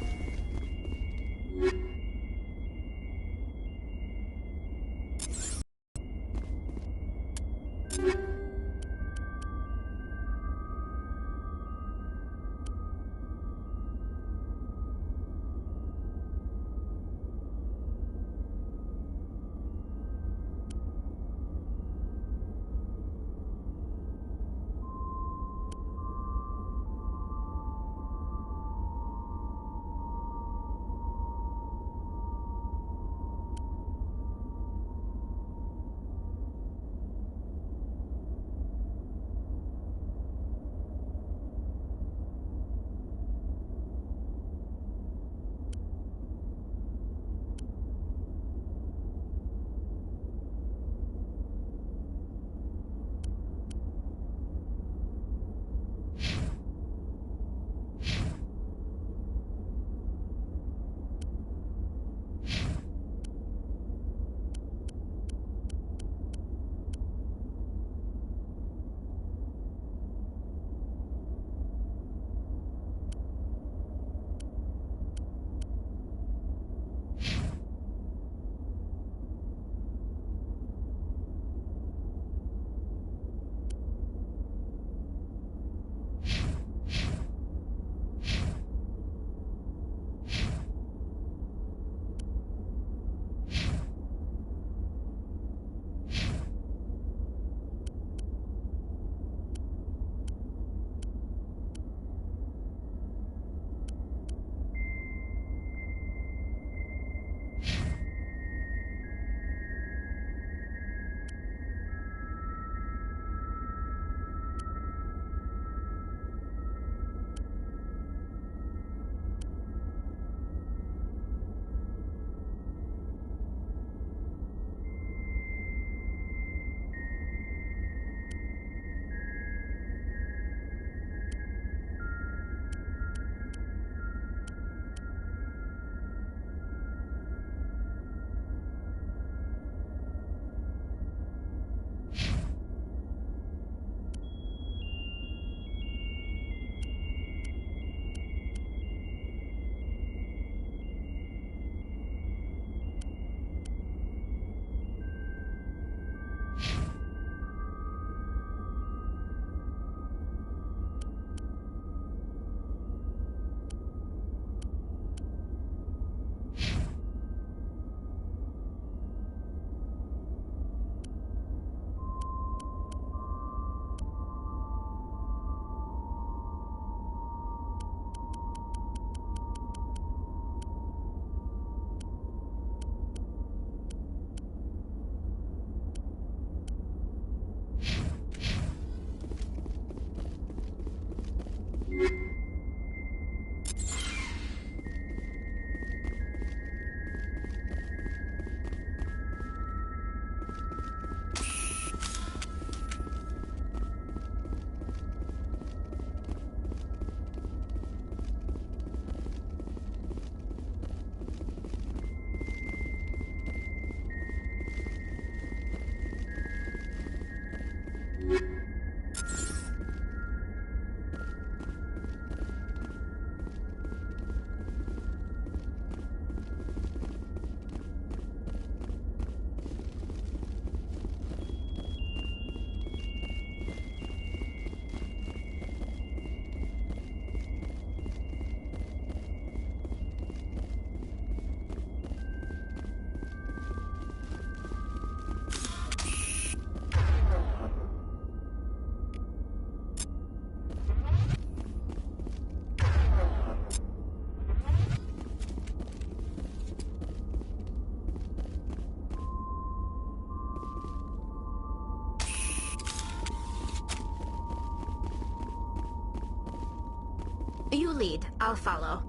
You lead. I'll follow.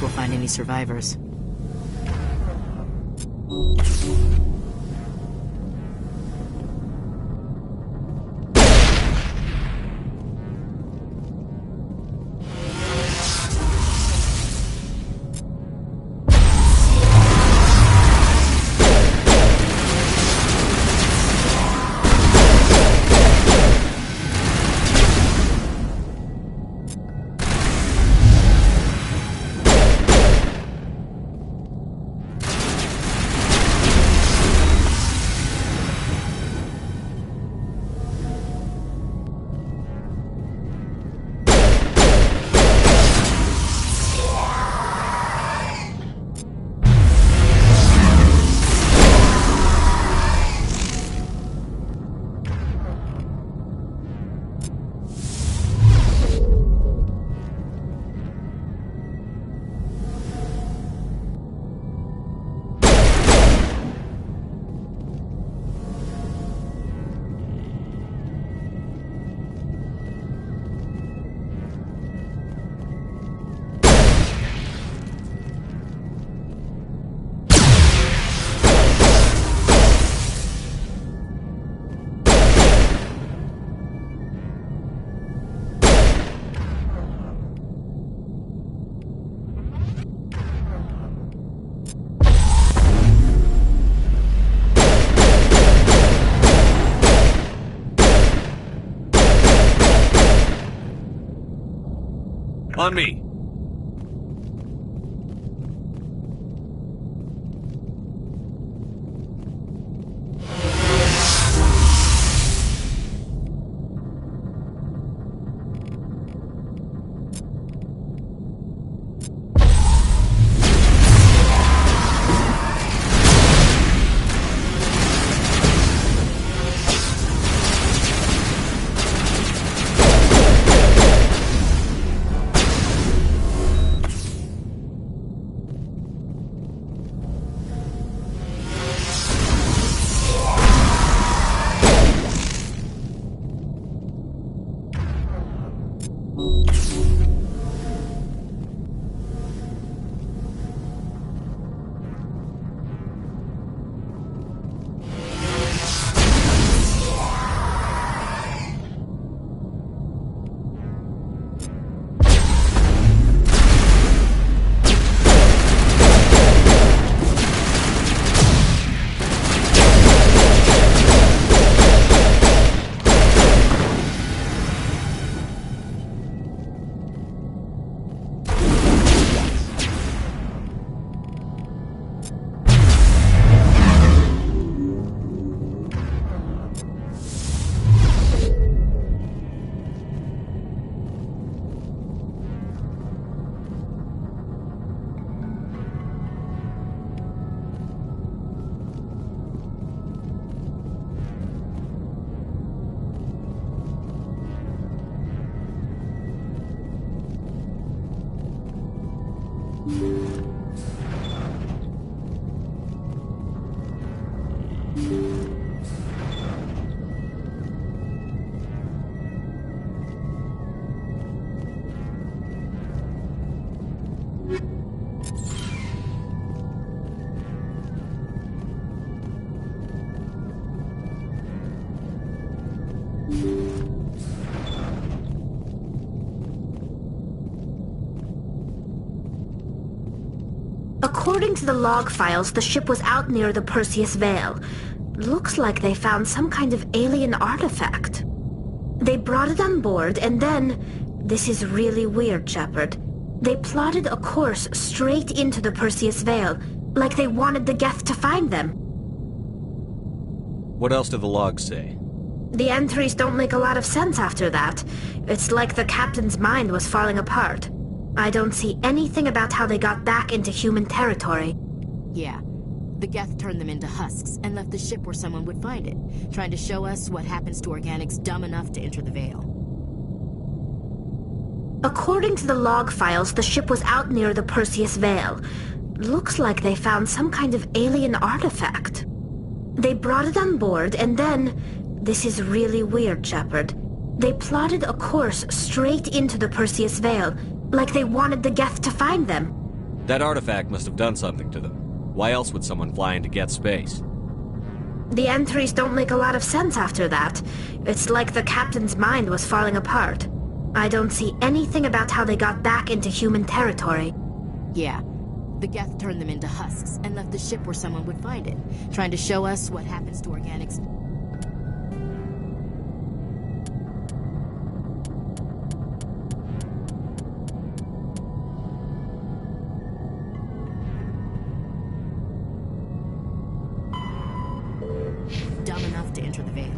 We'll find any survivors. On me. According to the log files, the ship was out near the Perseus Vale. Looks like they found some kind of alien artifact. They brought it on board, and then... This is really weird, Shepard. They plotted a course straight into the Perseus Vale, like they wanted the Geth to find them. What else do the logs say? The entries don't make a lot of sense after that. It's like the captain's mind was falling apart. I don't see anything about how they got back into human territory. Yeah. The Geth turned them into husks and left the ship where someone would find it, trying to show us what happens to organics dumb enough to enter the Vale. According to the log files, the ship was out near the Perseus Vale. Looks like they found some kind of alien artifact. They brought it on board, and then... This is really weird, Shepard. They plotted a course straight into the Perseus Vale, like they wanted the Geth to find them. That artifact must have done something to them. Why else would someone fly into Geth space? The entries don't make a lot of sense after that. It's like the captain's mind was falling apart. I don't see anything about how they got back into human territory. Yeah. The Geth turned them into husks and left the ship where someone would find it, trying to show us what happens to organics. Dumb enough to enter the Vale.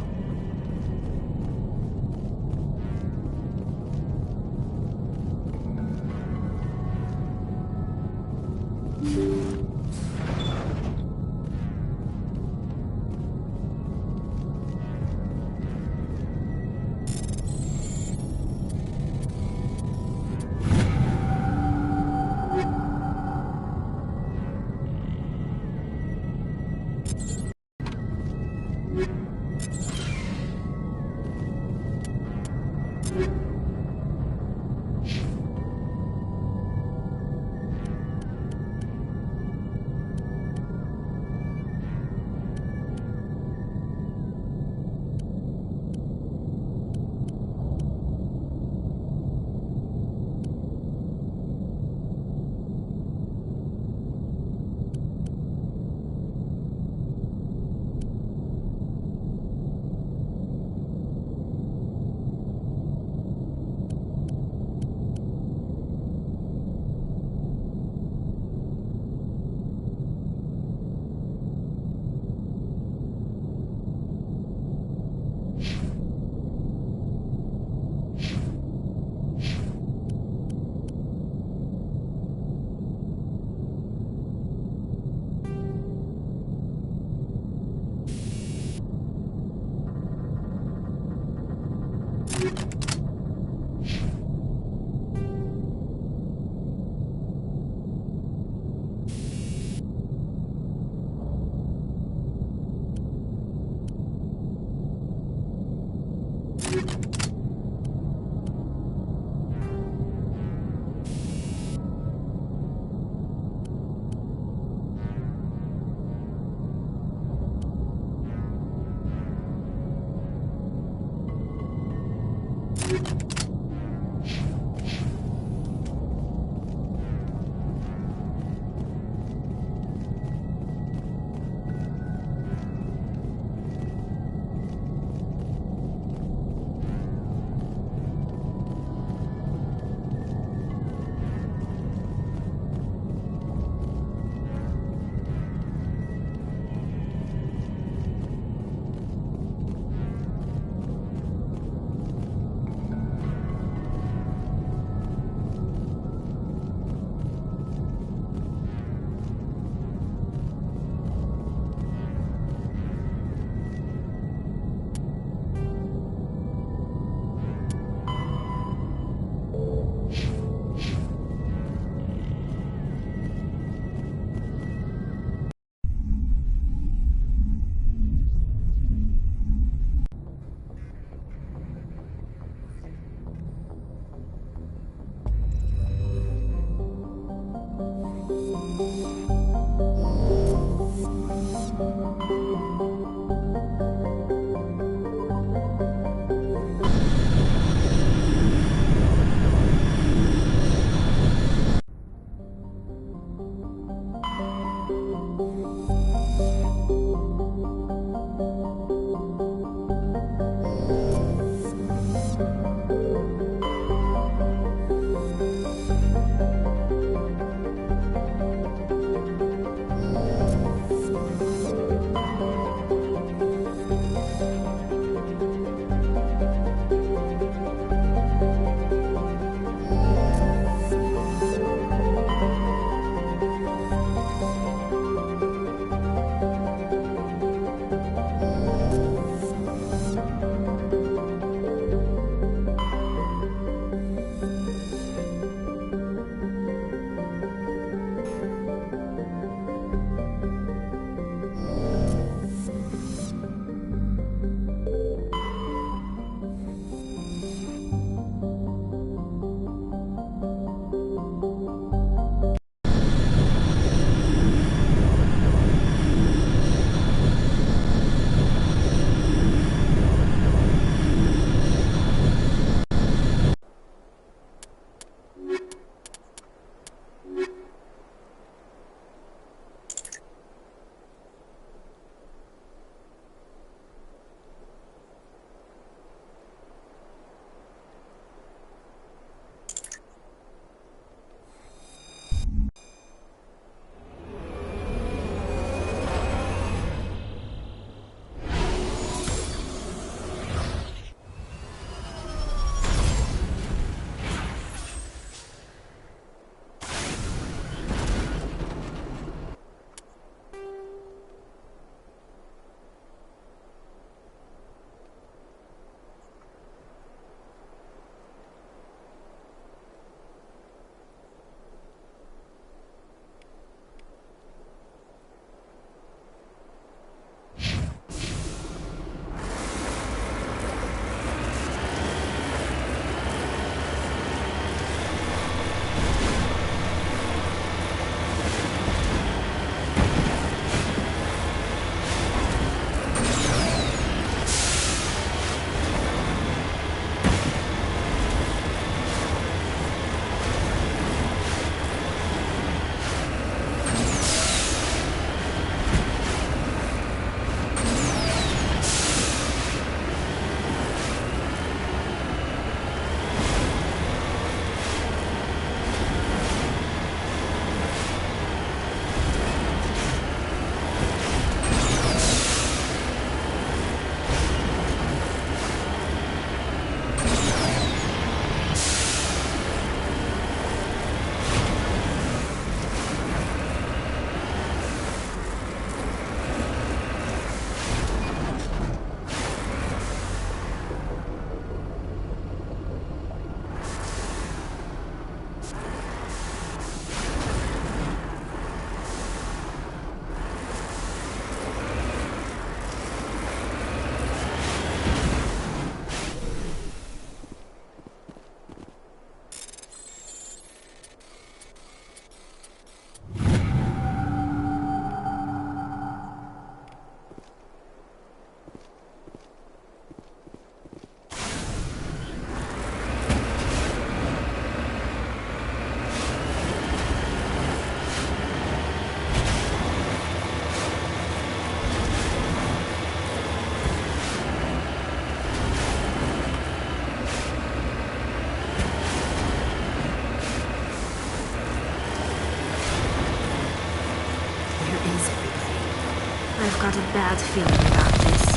bad feeling about this.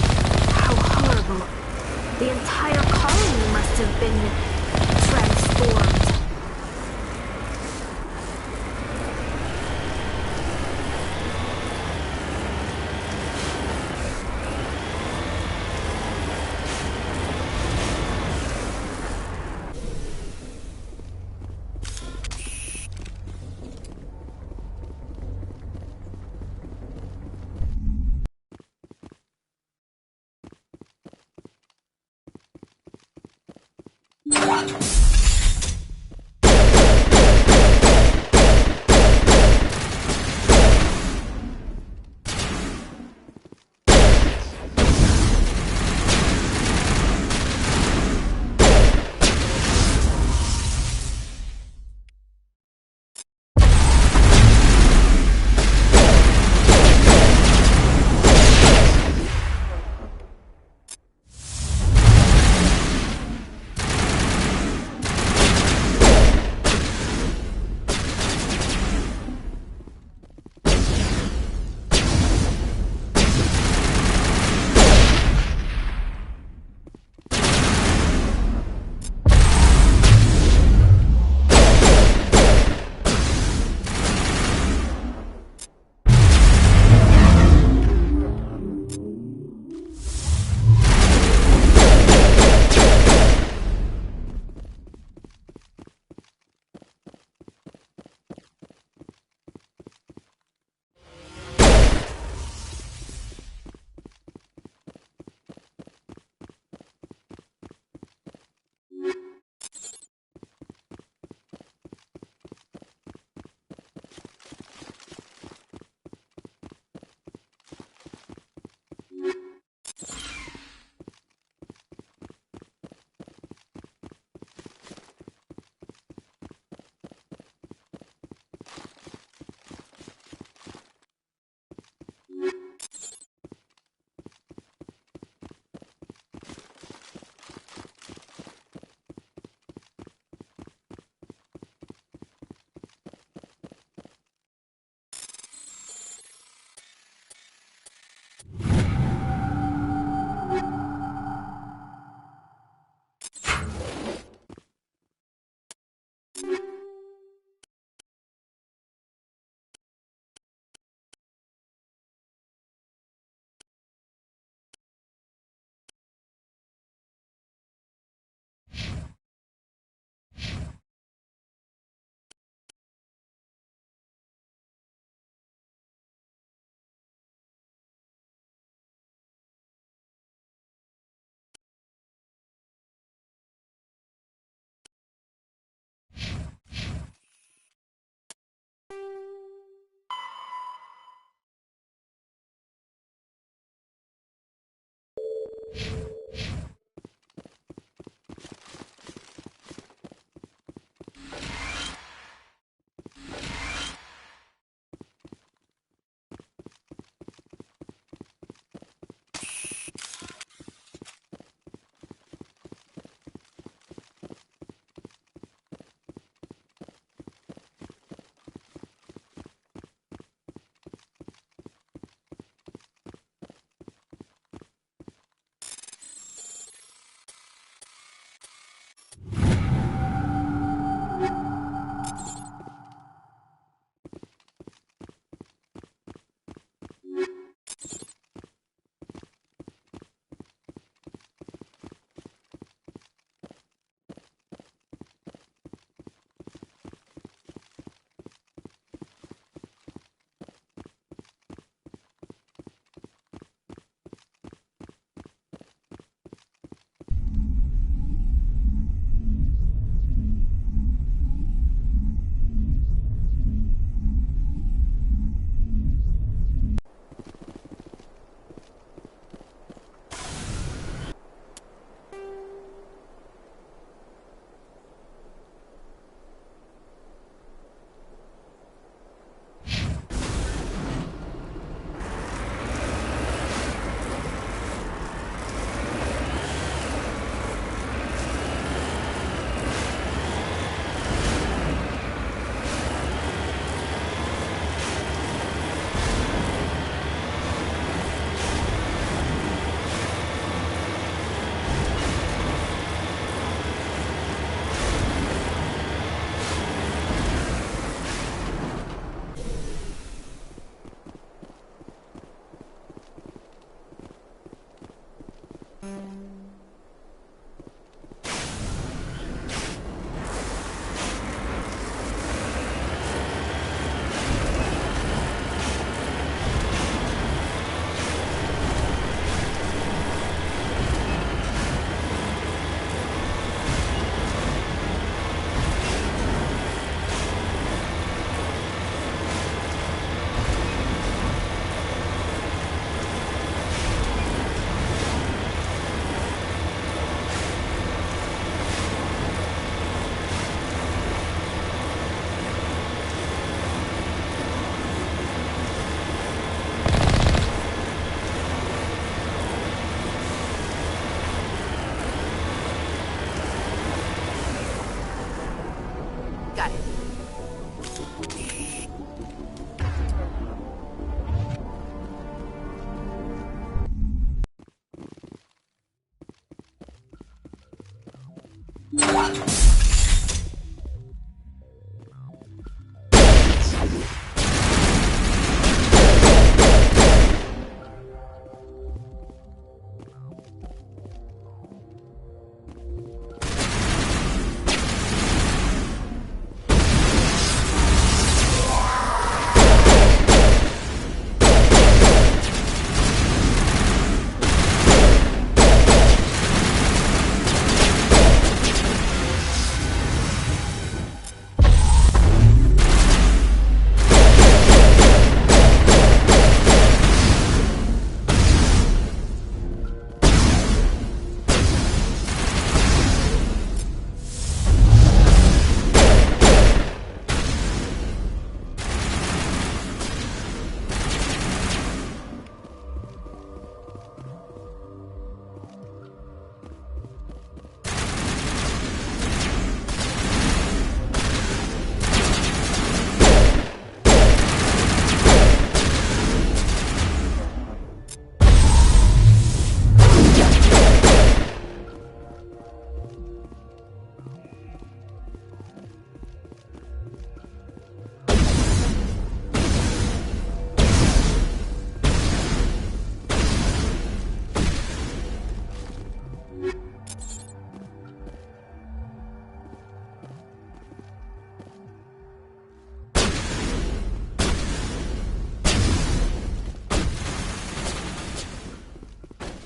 How horrible. The entire colony must have been transformed.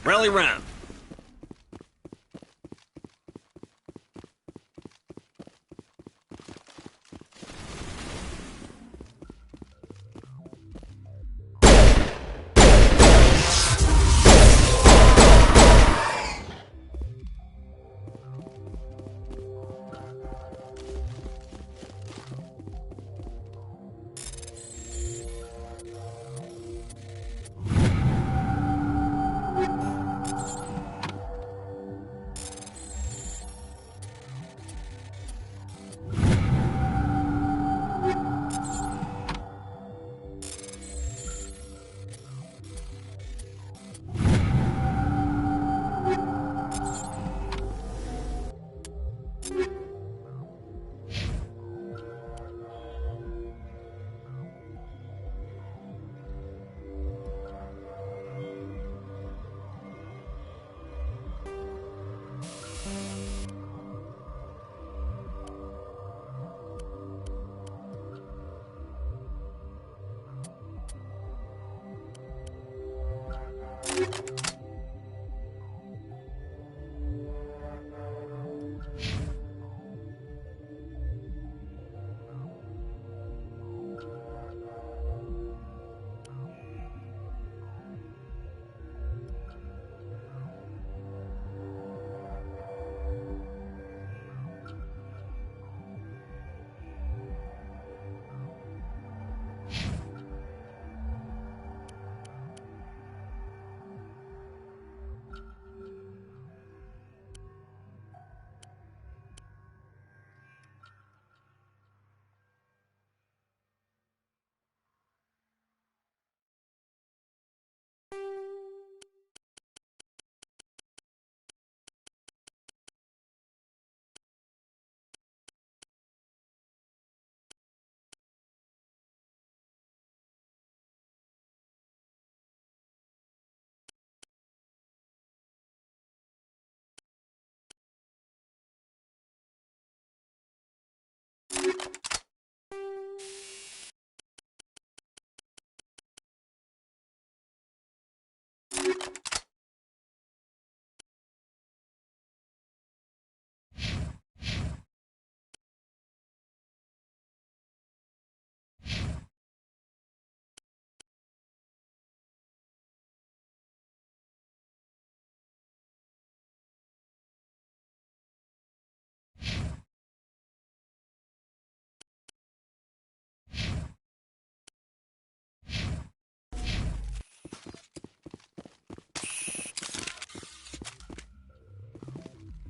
Rally round.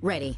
Ready.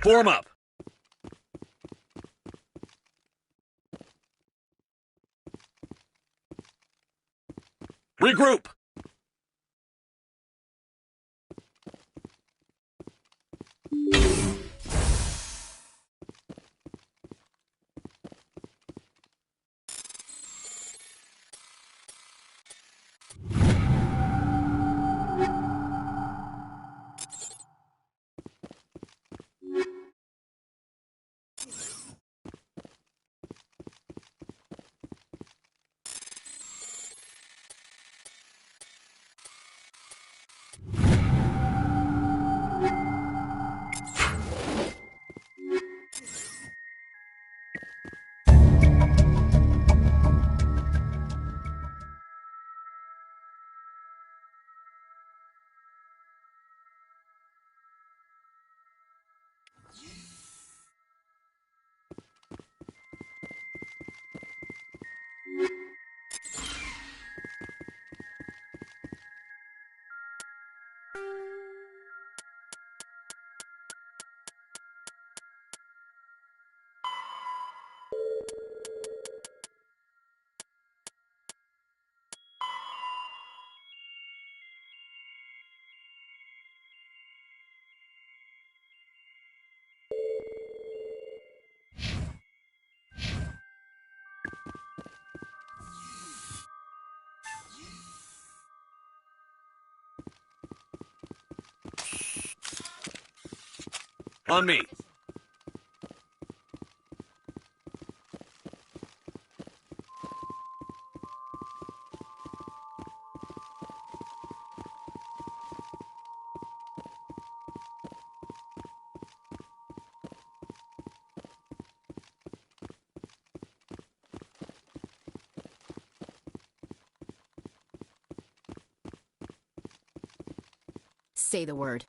Form up! Regroup! On me. Say the word.